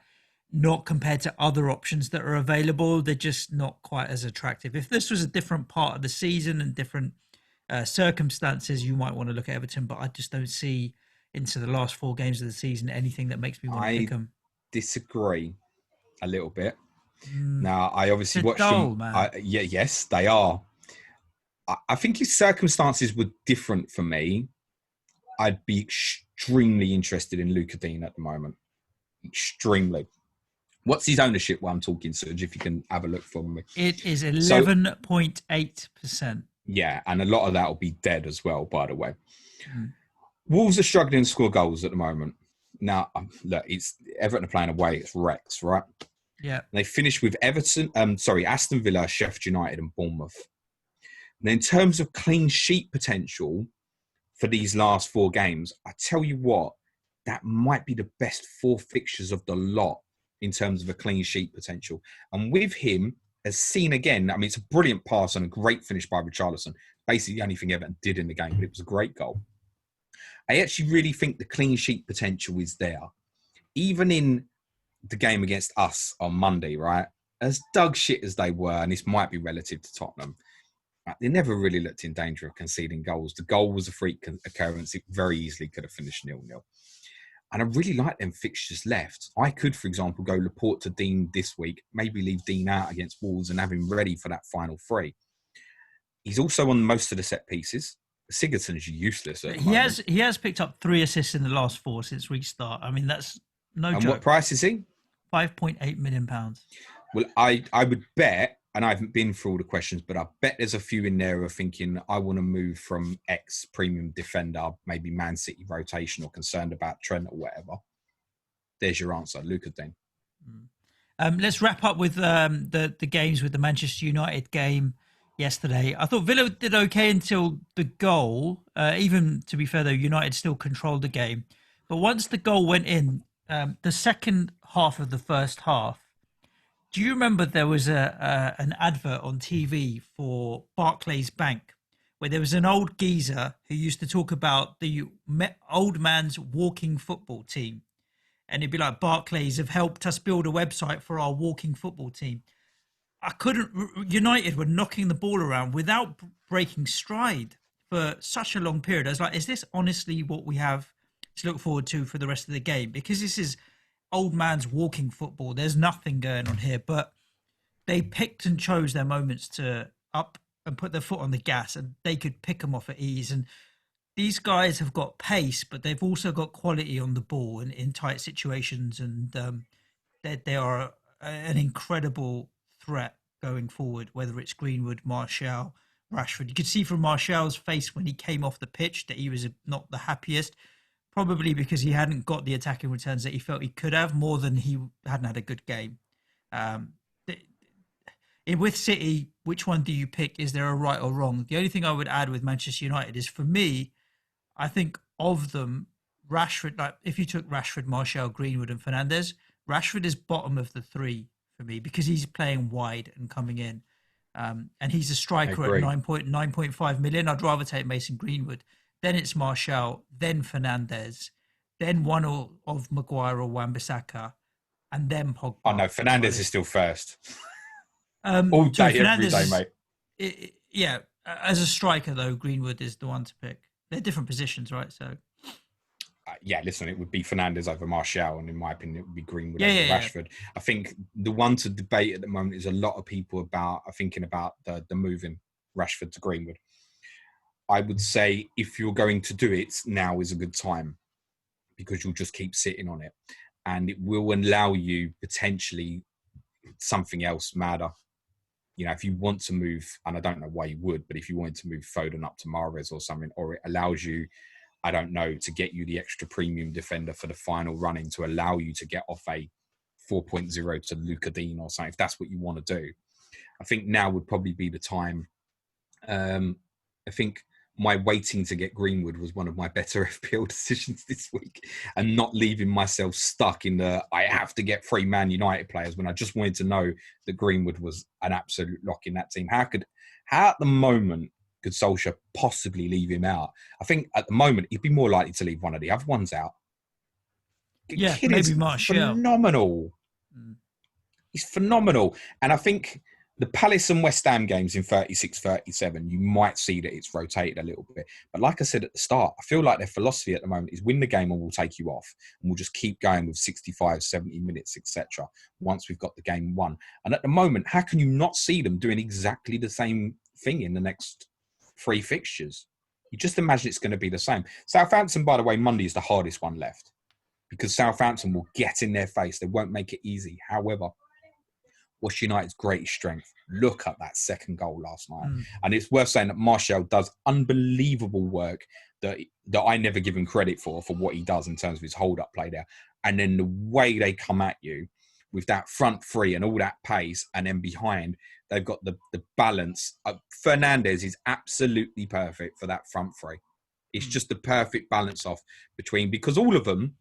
not compared to other options that are available. They're just not quite as attractive. If this was a different part of the season and different circumstances, you might want to look at Everton, but I just don't see into the last 4 games of the season anything that makes me want to pick them. Disagree a little bit. Now, I obviously watched them. Yes, they are. I think if circumstances were different for me, I'd be extremely interested in Luca Dean at the moment. Extremely. What's his ownership while I'm talking, Suj, if you can have a look for me? It is 11.8%. Yeah, and a lot of that will be dead as well, by the way. Wolves are struggling to score goals at the moment. Now, look, it's Everton are playing away. It's Rex, right? Yeah. And they finished with Aston Villa, Sheffield United and Bournemouth. Now, in terms of clean sheet potential for these last 4 games, I tell you what, that might be the best 4 fixtures of the lot in terms of a clean sheet potential. And with him, as seen again, I mean, it's a brilliant pass and a great finish by Richarlison. Basically, the only thing Everton did in the game, but it was a great goal. I actually really think the clean sheet potential is there. Even in the game against us on Monday, right? As dog shit as they were, and this might be relative to Tottenham, they never really looked in danger of conceding goals. The goal was a freak occurrence. It very easily could have finished 0-0. And I really like them fixtures left. I could, for example, go Laporte to Dean this week, maybe leave Dean out against Wolves and have him ready for that final 3. He's also on most of the set pieces. Sigurdsson's useless at the moment. He has picked up 3 assists in the last 4 since restart. I mean, that's no joke. And what price is he? £5.8 million. Well, I would bet, and I haven't been through all the questions, but I bet there's a few in there who are thinking, I want to move from X premium defender, maybe Man City rotation, or concerned about Trent or whatever. There's your answer, Luca Dean. Let's wrap up with the games with the Manchester United game yesterday. I thought Villa did okay until the goal. Even, to be fair, though, United still controlled the game. But once the goal went in, the second half of the first half, do you remember there was an advert on TV for Barclays Bank where there was an old geezer who used to talk about the old man's walking football team? And it'd be like, Barclays have helped us build a website for our walking football team. United were knocking the ball around without breaking stride for such a long period. I was like, is this honestly what we have to look forward to for the rest of the game? Because this is old man's walking football. There's nothing going on here, but they picked and chose their moments to up and put their foot on the gas, and they could pick them off at ease. And these guys have got pace, but they've also got quality on the ball in tight situations, and they are an incredible threat going forward, whether it's Greenwood, Martial, Rashford. You could see from Martial's face when he came off the pitch that he was not the happiest, probably because he hadn't got the attacking returns that he felt he could have, more than he hadn't had a good game. With City, which one do you pick? Is there a right or wrong? The only thing I would add with Manchester United is, for me, I think of them, Rashford, like if you took Rashford, Martial, Greenwood and Fernandes, Rashford is bottom of the 3 for me because he's playing wide and coming in. And he's a striker at 9.5 million. I'd rather take Mason Greenwood. Then it's Martial, then Fernandes, then one of Maguire or Wan-Bissaka, and then Pogba. Oh no, Fernandes is still first. All day, every day, mate. Yeah, as a striker though, Greenwood is the one to pick. They're different positions, right? So, yeah, listen, it would be Fernandes over Martial, and in my opinion, it would be Greenwood over Rashford. Yeah. I think the one to debate at the moment is a lot of people are thinking about the moving Rashford to Greenwood. I would say if you're going to do it, now is a good time because you'll just keep sitting on it, and it will allow you potentially something else madder. You know, if you want to move, and I don't know why you would, but if you wanted to move Foden up to Mahrez or something, or it allows you, I don't know, to get you the extra premium defender for the final running to allow you to get off a 4.0 to Luca Dean or something, if that's what you want to do. I think now would probably be the time. I think my waiting to get Greenwood was one of my better FPL decisions this week, and not leaving myself stuck in the, I have to get 3 Man United players when I just wanted to know that Greenwood was an absolute lock in that team. How at the moment could Solskjaer possibly leave him out? I think at the moment he'd be more likely to leave one of the other ones out. Yeah, maybe Martial. Phenomenal. He's phenomenal. And I think the Palace and West Ham games in 36-37, you might see that it's rotated a little bit. But like I said at the start, I feel like their philosophy at the moment is win the game and we'll take you off. And we'll just keep going with 65, 70 minutes, etc. once we've got the game won. And at the moment, how can you not see them doing exactly the same thing in the next 3 fixtures? You just imagine it's going to be the same. Southampton, by the way, Monday is the hardest one left because Southampton will get in their face. They won't make it easy. However, what's United's greatest strength? Look at that second goal last night. And it's worth saying that Martial does unbelievable work that I never give him credit for what he does in terms of his hold-up play there. And then the way they come at you, with that front three and all that pace, and then behind they've got the balance. Fernandes is absolutely perfect for that front three. It's just the perfect balance off between, because all of them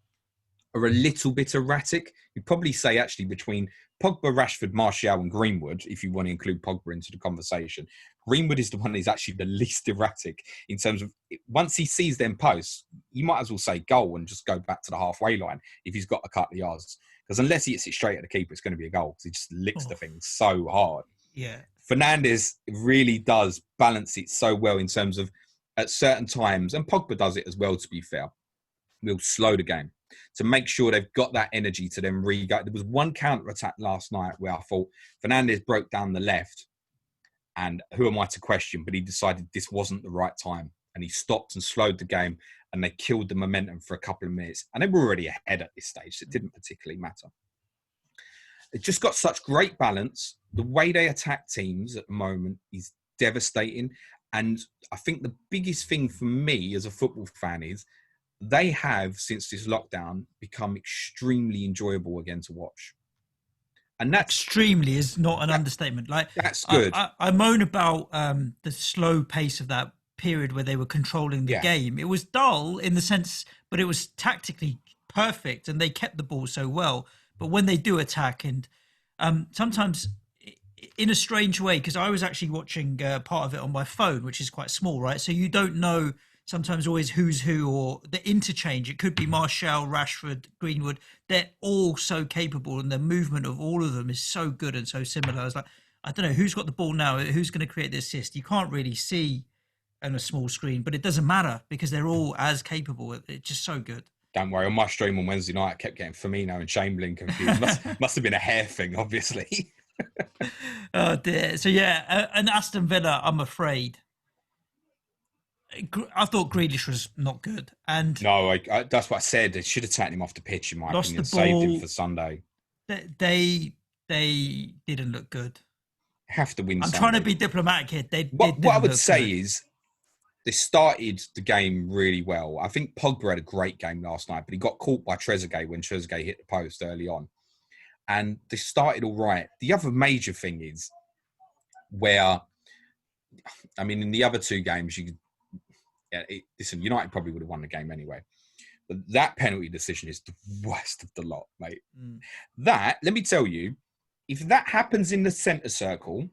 are a little bit erratic. You'd probably say actually between Pogba, Rashford, Martial and Greenwood, if you want to include Pogba into the conversation. Greenwood is the one who's actually the least erratic in terms of, once he sees them posts, you might as well say goal and just go back to the halfway line if he's got a couple of yards. Because unless he hits it straight at the keeper, it's going to be a goal because he just licks the thing so hard. Yeah. Fernandes really does balance it so well in terms of at certain times, and Pogba does it as well, to be fair, we'll slow the game to make sure they've got that energy to then re-go. There was one counter-attack last night where I thought Fernandes broke down the left, and who am I to question, but he decided this wasn't the right time, and he stopped and slowed the game, and they killed the momentum for a couple of minutes, and they were already ahead at this stage, so it didn't particularly matter. It just got such great balance. The way they attack teams at the moment is devastating, and I think the biggest thing for me as a football fan is they have, since this lockdown, become extremely enjoyable again to watch. And that's extremely is not an understatement. Like, that's good. I moan about the slow pace of that period where they were controlling the game. It was dull in the sense, but it was tactically perfect, and they kept the ball so well. But when they do attack, and sometimes in a strange way, because I was actually watching part of it on my phone, which is quite small, right? So you don't know sometimes always who's who, or the interchange. It could be Martial, Rashford, Greenwood. They're all so capable, and the movement of all of them is so good and so similar. I was like, I don't know who's got the ball now, who's going to create the assist. You can't really see on a small screen, but it doesn't matter because they're all as capable. It's just so good. Don't worry, on my stream on Wednesday night, I kept getting Firmino and Chamberlain confused. Must have been a hair thing, obviously. Oh dear. So yeah, and Aston Villa, I'm afraid. I thought Grealish was not good, and no, that's what I said. They should have taken him off the pitch, in my opinion, saved him for Sunday. They didn't look good. Have to win. I'm trying to be diplomatic here. What I would say is they started the game really well. I think Pogba had a great game last night, but he got caught by Trezeguet when Trezeguet hit the post early on, and they started all right. The other major thing is where, I mean, in the other two games, listen, United probably would have won the game anyway. But that penalty decision is the worst of the lot, mate. That, let me tell you, if that happens in the centre circle,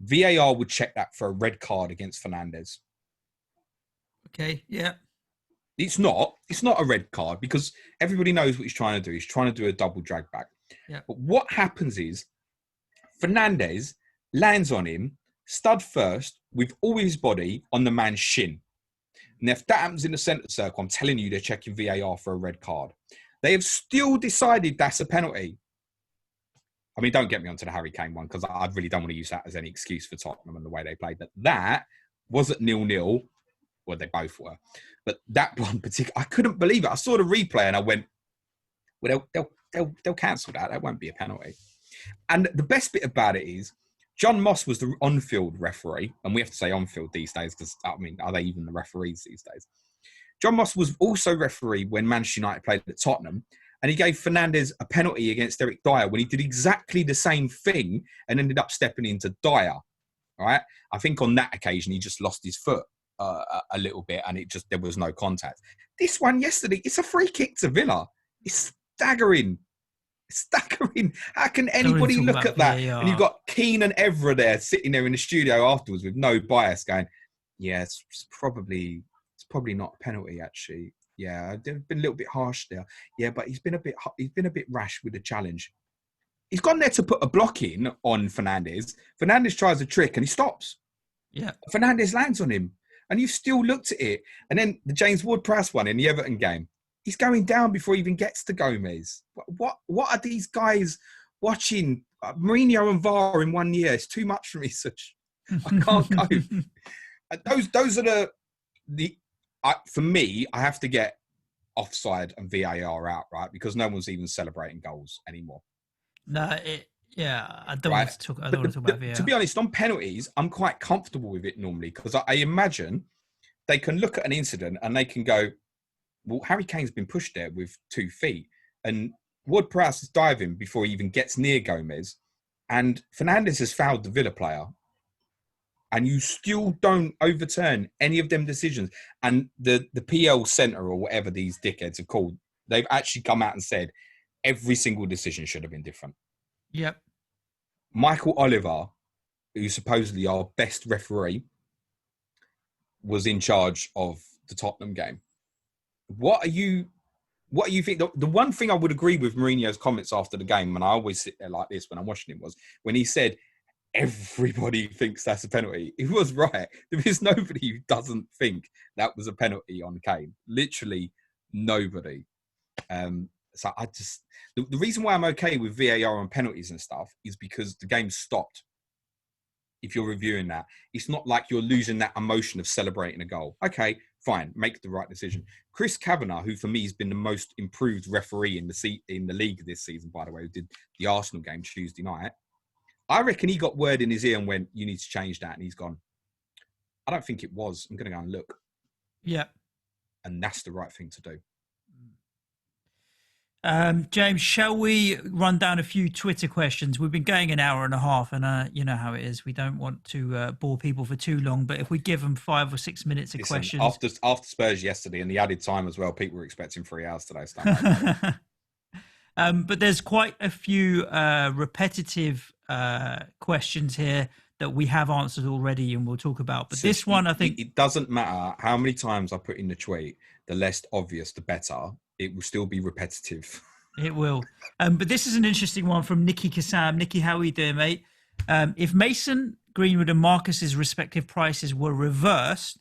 VAR would check that for a red card against Fernandes. Okay, yeah. It's not a red card because everybody knows what he's trying to do. He's trying to do a double drag back. Yeah. But what happens is Fernandes lands on him, stud first, with all his body on the man's shin. And if that happens in the centre circle, I'm telling you, they're checking VAR for a red card. They have still decided that's a penalty. I mean, don't get me onto the Harry Kane one, because I really don't want to use that as any excuse for Tottenham and the way they played. But that wasn't 0-0. Well, they both were. But that one particular, I couldn't believe it. I saw the replay and I went, well, they'll cancel that. That won't be a penalty. And the best bit about it is, John Moss was the on-field referee, and we have to say on-field these days because, I mean, are they even the referees these days? John Moss was also referee when Manchester United played at Tottenham, and he gave Fernandes a penalty against Eric Dyer when he did exactly the same thing and ended up stepping into Dyer. All right? I think on that occasion, he just lost his foot a little bit, and there was no contact. This one yesterday, it's a free kick to Villa. It's staggering. Staggering. How can anybody look at that? VAR. And you've got Keane and Evra there sitting there in the studio afterwards with no bias going, yeah, it's probably not a penalty, actually. Yeah, they've been a little bit harsh there. Yeah, but he's been a bit rash with the challenge. He's gone there to put a block in on Fernandes. Fernandes tries a trick and he stops. Yeah. Fernandes lands on him. And you've still looked at it. And then the James Ward-Prowse one in the Everton game. He's going down before he even gets to Gomez. What are these guys watching? Mourinho and VAR in 1 year. It's too much for me, Suj. I can't go. Those are for me, I have to get offside and VAR out, right? Because no one's even celebrating goals anymore. No, I don't want to talk about VAR. To be honest, on penalties, I'm quite comfortable with it normally because I imagine they can look at an incident and they can go, well, Harry Kane's been pushed there with 2 feet. And Ward-Prowse is diving before he even gets near Gomez, and Fernandes has fouled the Villa player, and you still don't overturn any of them decisions. And the PL Centre, or whatever these dickheads are called, they've actually come out and said every single decision should have been different. Yep. Michael Oliver, who's supposedly our best referee, was in charge of the Tottenham game. What do you think? The one thing I would agree with Mourinho's comments after the game, and I always sit there like this when I'm watching him, was when he said, everybody thinks that's a penalty. He was right. There is nobody who doesn't think that was a penalty on Kane. Literally nobody. So I just... The reason why I'm okay with VAR and penalties and stuff is because the game stopped. If you're reviewing that, it's not like you're losing that emotion of celebrating a goal. Okay, fine, make the right decision. Chris Kavanagh, who for me has been the most improved referee in the league this season, by the way, who did the Arsenal game Tuesday night, I reckon he got word in his ear and went, you need to change that. And he's gone, I don't think it was. I'm going to go and look. Yeah. And that's the right thing to do. James, shall we run down a few Twitter questions? We've been going an hour and a half, and you know how it is. We don't want to bore people for too long, but if we give them 5 or 6 minutes of questions... After Spurs yesterday and the added time as well, people were expecting 3 hours today. But there's quite a few repetitive questions here that we have answered already and we'll talk about. But so this one, I think... It doesn't matter how many times I put in the tweet, the less obvious, the better. It will still be repetitive. It will. But this is an interesting one from Nicky Kassam. Nicky, how are you doing, mate? If Mason, Greenwood and Marcus's respective prices were reversed,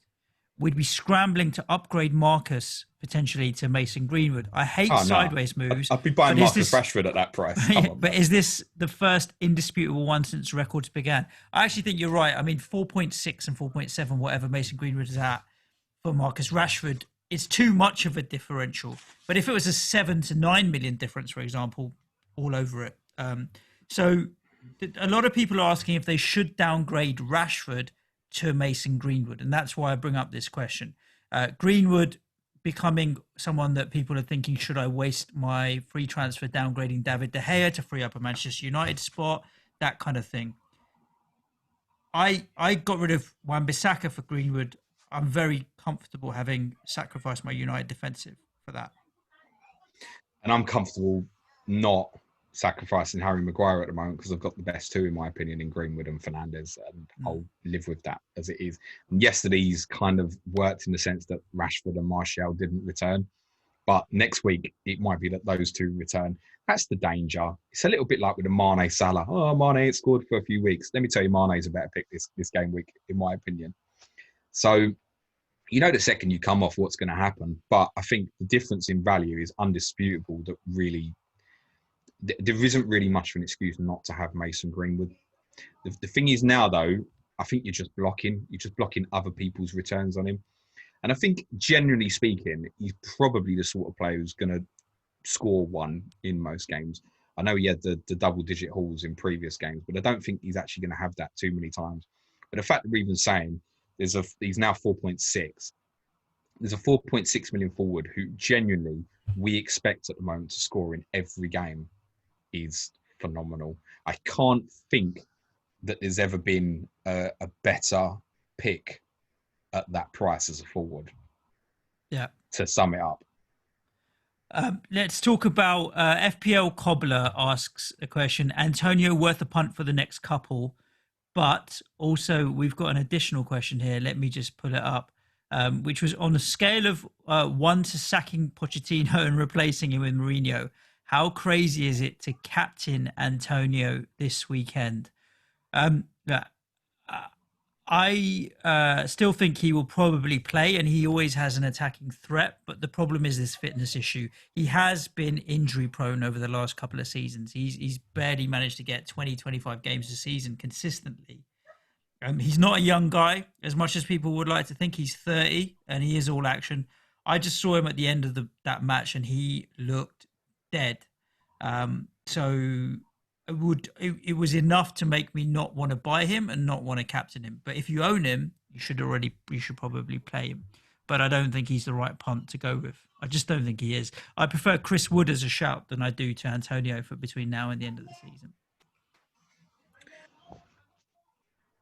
we'd be scrambling to upgrade Marcus potentially to Mason Greenwood. I hate sideways moves. I'd be buying Marcus Rashford at that price. But is this the first indisputable one since records began? I actually think you're right. I mean, 4.6 and 4.7, whatever Mason Greenwood is at for Marcus Rashford, it's too much of a differential. But if it was a 7 to 9 million difference, for example, all over it. So a lot of people are asking if they should downgrade Rashford to Mason Greenwood. And that's why I bring up this question. Greenwood becoming someone that people are thinking, should I waste my free transfer downgrading David De Gea to free up a Manchester United spot? That kind of thing. I got rid of Wan-Bissaka for Greenwood. I'm very comfortable having sacrificed my United defensive for that. And I'm comfortable not sacrificing Harry Maguire at the moment because I've got the best two, in my opinion, in Greenwood and Fernandes, and I'll live with that as it is. And yesterday's kind of worked in the sense that Rashford and Martial didn't return. But next week, it might be that those two return. That's the danger. It's a little bit like with the Mane Salah. Oh, Mane ain't scored for a few weeks. Let me tell you, Mane's a better pick this game week, in my opinion. So, you know, the second you come off, what's going to happen. But I think the difference in value is undisputable. That really, there isn't really much of an excuse not to have Mason Greenwood. The thing is now, though, I think you're just blocking other people's returns on him. And I think, generally speaking, he's probably the sort of player who's going to score one in most games. I know he had the double-digit hauls in previous games, but I don't think he's actually going to have that too many times. But the fact that we're even saying he's now 4.6. There's a 4.6 million forward who genuinely we expect at the moment to score in every game is phenomenal. I can't think that there's ever been a better pick at that price as a forward. Yeah. To sum it up. Let's talk about FPL Cobbler asks a question. Antonio worth a punt for the next couple. But also, we've got an additional question here. Let me just pull it up, which was on a scale of 1 to sacking Pochettino and replacing him with Mourinho. How crazy is it to captain Antonio this weekend? I still think he will probably play, and he always has an attacking threat. But the problem is this fitness issue. He has been injury prone over the last couple of seasons. He's barely managed to get 20, 25 games a season consistently. He's not a young guy, as much as people would like to think. He's 30, and he is all action. I just saw him at the end of that match, and he looked dead. So it was enough to make me not want to buy him and not want to captain him. But if you own him, you should probably play him. but I don't think he's the right punt to go with. I just don't think he is. I prefer Chris Wood as a shout than I do to Antonio for between now and the end of the season.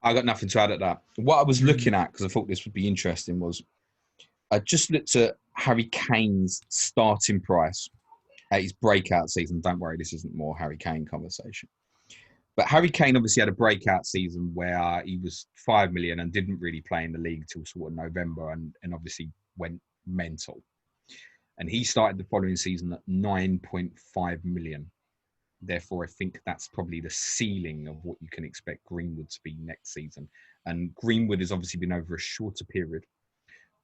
I got nothing to add at that. What I was looking Mm. at, because I thought this would be interesting, was I just looked at Harry Kane's starting price at his breakout season. Don't worry, this isn't more Harry Kane conversation. But Harry Kane obviously had a breakout season where he was 5 million and didn't really play in the league till sort of November and obviously went mental. And he started the following season at 9.5 million. Therefore, I think that's probably the ceiling of what you can expect Greenwood to be next season. And Greenwood has obviously been over a shorter period,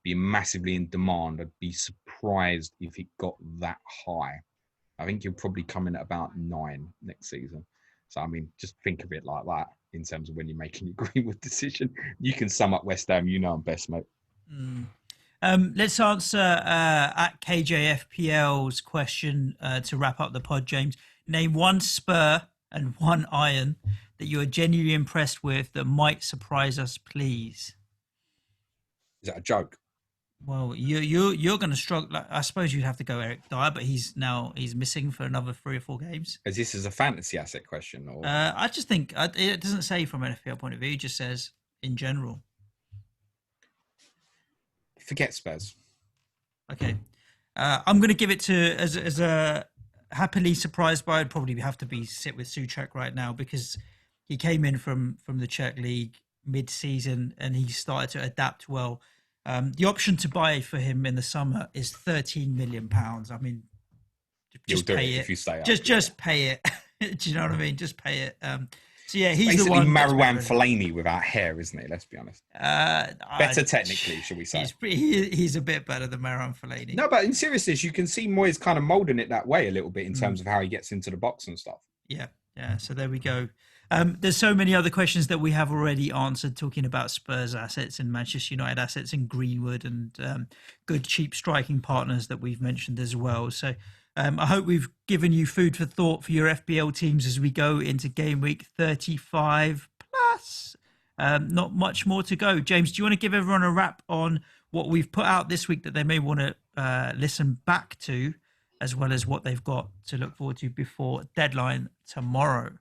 being massively in demand. I'd be surprised if it got that high. I think he'll probably come in at about 9 next season. So, I mean, just think of it like that in terms of when you're making your Greenwood decision. You can sum up West Ham. You know I'm best, mate. Mm. Let's answer at KJFPL's question to wrap up the pod, James. Name one Spur and one Iron that you are genuinely impressed with that might surprise us, please. Is that a joke? Well, you're going to struggle. Like, I suppose you'd have to go Eric Dyer, but he's missing for another 3 or 4 games. Is this a fantasy asset question? Or I just think it doesn't say from an FPL point of view. It just says in general. Forget Spurs. Okay, I'm going to give it to as a happily surprised by. I'd probably have to be sit with Souček right now because he came in from the Czech league mid-season and he started to adapt well. The option to buy for him in the summer is £13 million. I mean, just pay it. If you stay up. Just pay it. Do you know what I mean? Just pay it. So yeah, he's basically the one. Marouane Fellaini without hair, isn't he? Let's be honest. Better technically, shall we say? He's a bit better than Marouane Fellaini. No, but in seriousness, you can see Moyes kind of moulding it that way a little bit in terms of how he gets into the box and stuff. Yeah. So there we go. There's so many other questions that we have already answered, talking about Spurs assets and Manchester United assets and Greenwood and good cheap striking partners that we've mentioned as well. So I hope we've given you food for thought for your FPL teams as we go into game week 35 plus. Not much more to go. James, do you want to give everyone a wrap on what we've put out this week that they may want to listen back to, as well as what they've got to look forward to before deadline tomorrow?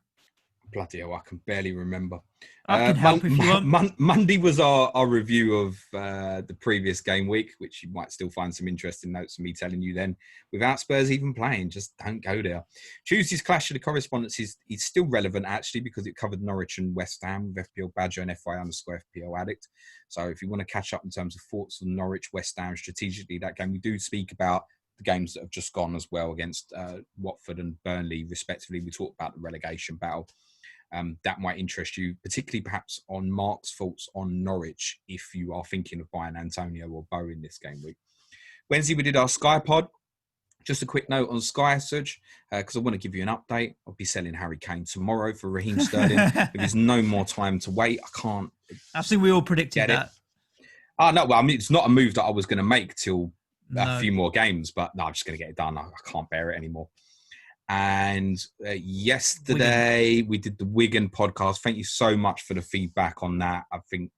Bloody hell, I can barely remember. I can help if you want. Monday was our review of the previous game week, which you might still find some interesting notes of me telling you then. Without Spurs even playing, just don't go there. Tuesday's Clash of the Correspondents is still relevant, actually, because it covered Norwich and West Ham with FPL Badger and FI_FPL Addict. So if you want to catch up in terms of thoughts on Norwich, West Ham, strategically, that game, we do speak about the games that have just gone as well against Watford and Burnley, respectively. We talked about the relegation battle. That might interest you, particularly perhaps on Mark's thoughts on Norwich if you are thinking of buying Antonio or Bo in this game week. Wednesday, we did our Sky pod. Just a quick note on Sky, Suj, because I want to give you an update. I'll be selling Harry Kane tomorrow for Raheem Sterling. There is no more time to wait. I can't. I think we all predicted that. Oh, no, well, I mean, it's not a move that I was going to make till a few more games, but no, I'm just going to get it done. I can't bear it anymore. And yesterday we did the Wigan podcast. Thank you so much for the feedback on that. I think,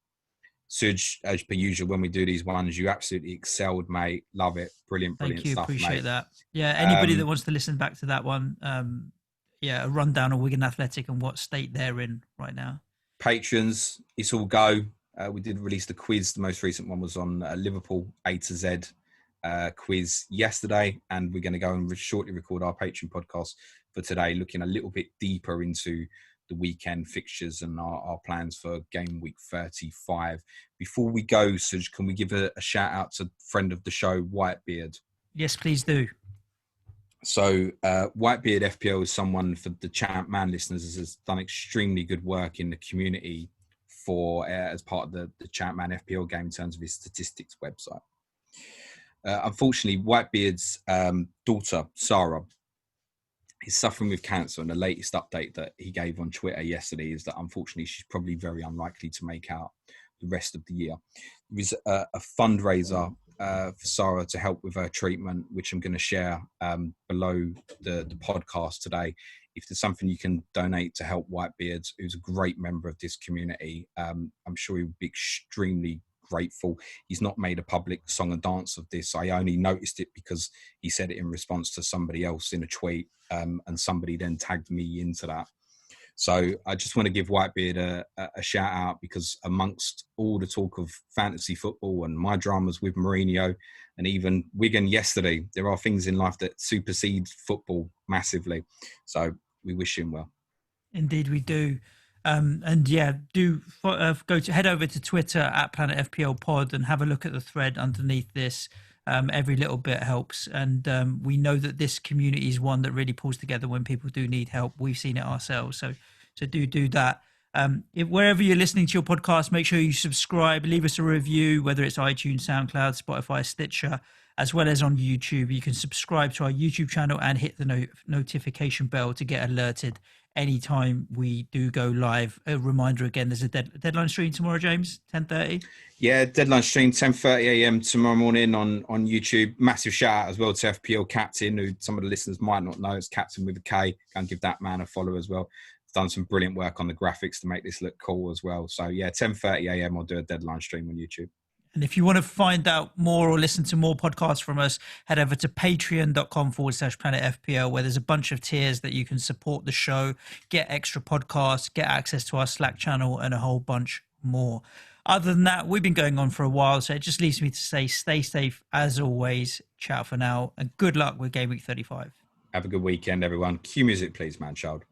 Suj, as per usual, when we do these ones, you absolutely excelled, mate. Love it. Brilliant Thank you. stuff, Appreciate mate. that. Yeah, anybody that wants to listen back to that one, a rundown of Wigan Athletic and what state they're in right now. Patrons, it's all go. We did release the quiz. The most recent one was on Liverpool A to Z quiz yesterday, and we're going to go and shortly record our Patreon podcast for today, looking a little bit deeper into the weekend fixtures and our plans for game week 35. Before we go, Suj, can we give a shout out to friend of the show, Whitebeard? Yes, please do. So Whitebeard FPL is someone, for the Champ Man listeners, has done extremely good work in the community for as part of the Champ Man FPL game in terms of his statistics website. Unfortunately, Whitebeard's daughter, Sarah, is suffering with cancer, and the latest update that he gave on Twitter yesterday is that unfortunately she's probably very unlikely to make out the rest of the year. There is a fundraiser for Sarah to help with her treatment, which I'm going to share below the podcast today. If there's something you can donate to help Whitebeard, who's a great member of this community, I'm sure he would be extremely grateful. He's not made a public song and dance of this. I only noticed it because he said it in response to somebody else in a tweet, and somebody then tagged me into that. So I just want to give Whitebeard a shout out, because amongst all the talk of fantasy football and my dramas with Mourinho and even Wigan yesterday, there are things in life that supersede football massively. So we wish him well. Indeed, we do. And yeah, head over to Twitter at Planet FPL Pod and have a look at the thread underneath this. Every little bit helps, and we know that this community is one that really pulls together when people do need help. We've seen it ourselves, so do that. Wherever you're listening to your podcast, make sure you subscribe, leave us a review, whether it's iTunes, SoundCloud, Spotify, Stitcher, as well as on YouTube. You can subscribe to our YouTube channel and hit the notification bell to get alerted anytime we do go live. A reminder again, there's a deadline stream tomorrow, James, 10:30. Yeah, deadline stream 10:30 a.m. tomorrow morning on YouTube. Massive shout out as well to FPL Captain, who some of the listeners might not know. It's Captain with a K. Go and give that man a follow as well. He's done some brilliant work on the graphics to make this look cool as well. So yeah, 10:30 a.m. I'll do a deadline stream on YouTube. And if you want to find out more or listen to more podcasts from us, head over to patreon.com/planetfpl, where there's a bunch of tiers that you can support the show, get extra podcasts, get access to our Slack channel, and a whole bunch more. Other than that, we've been going on for a while, so it just leaves me to say stay safe as always. Ciao for now, and good luck with Game Week 35. Have a good weekend, everyone. Cue music, please, man child.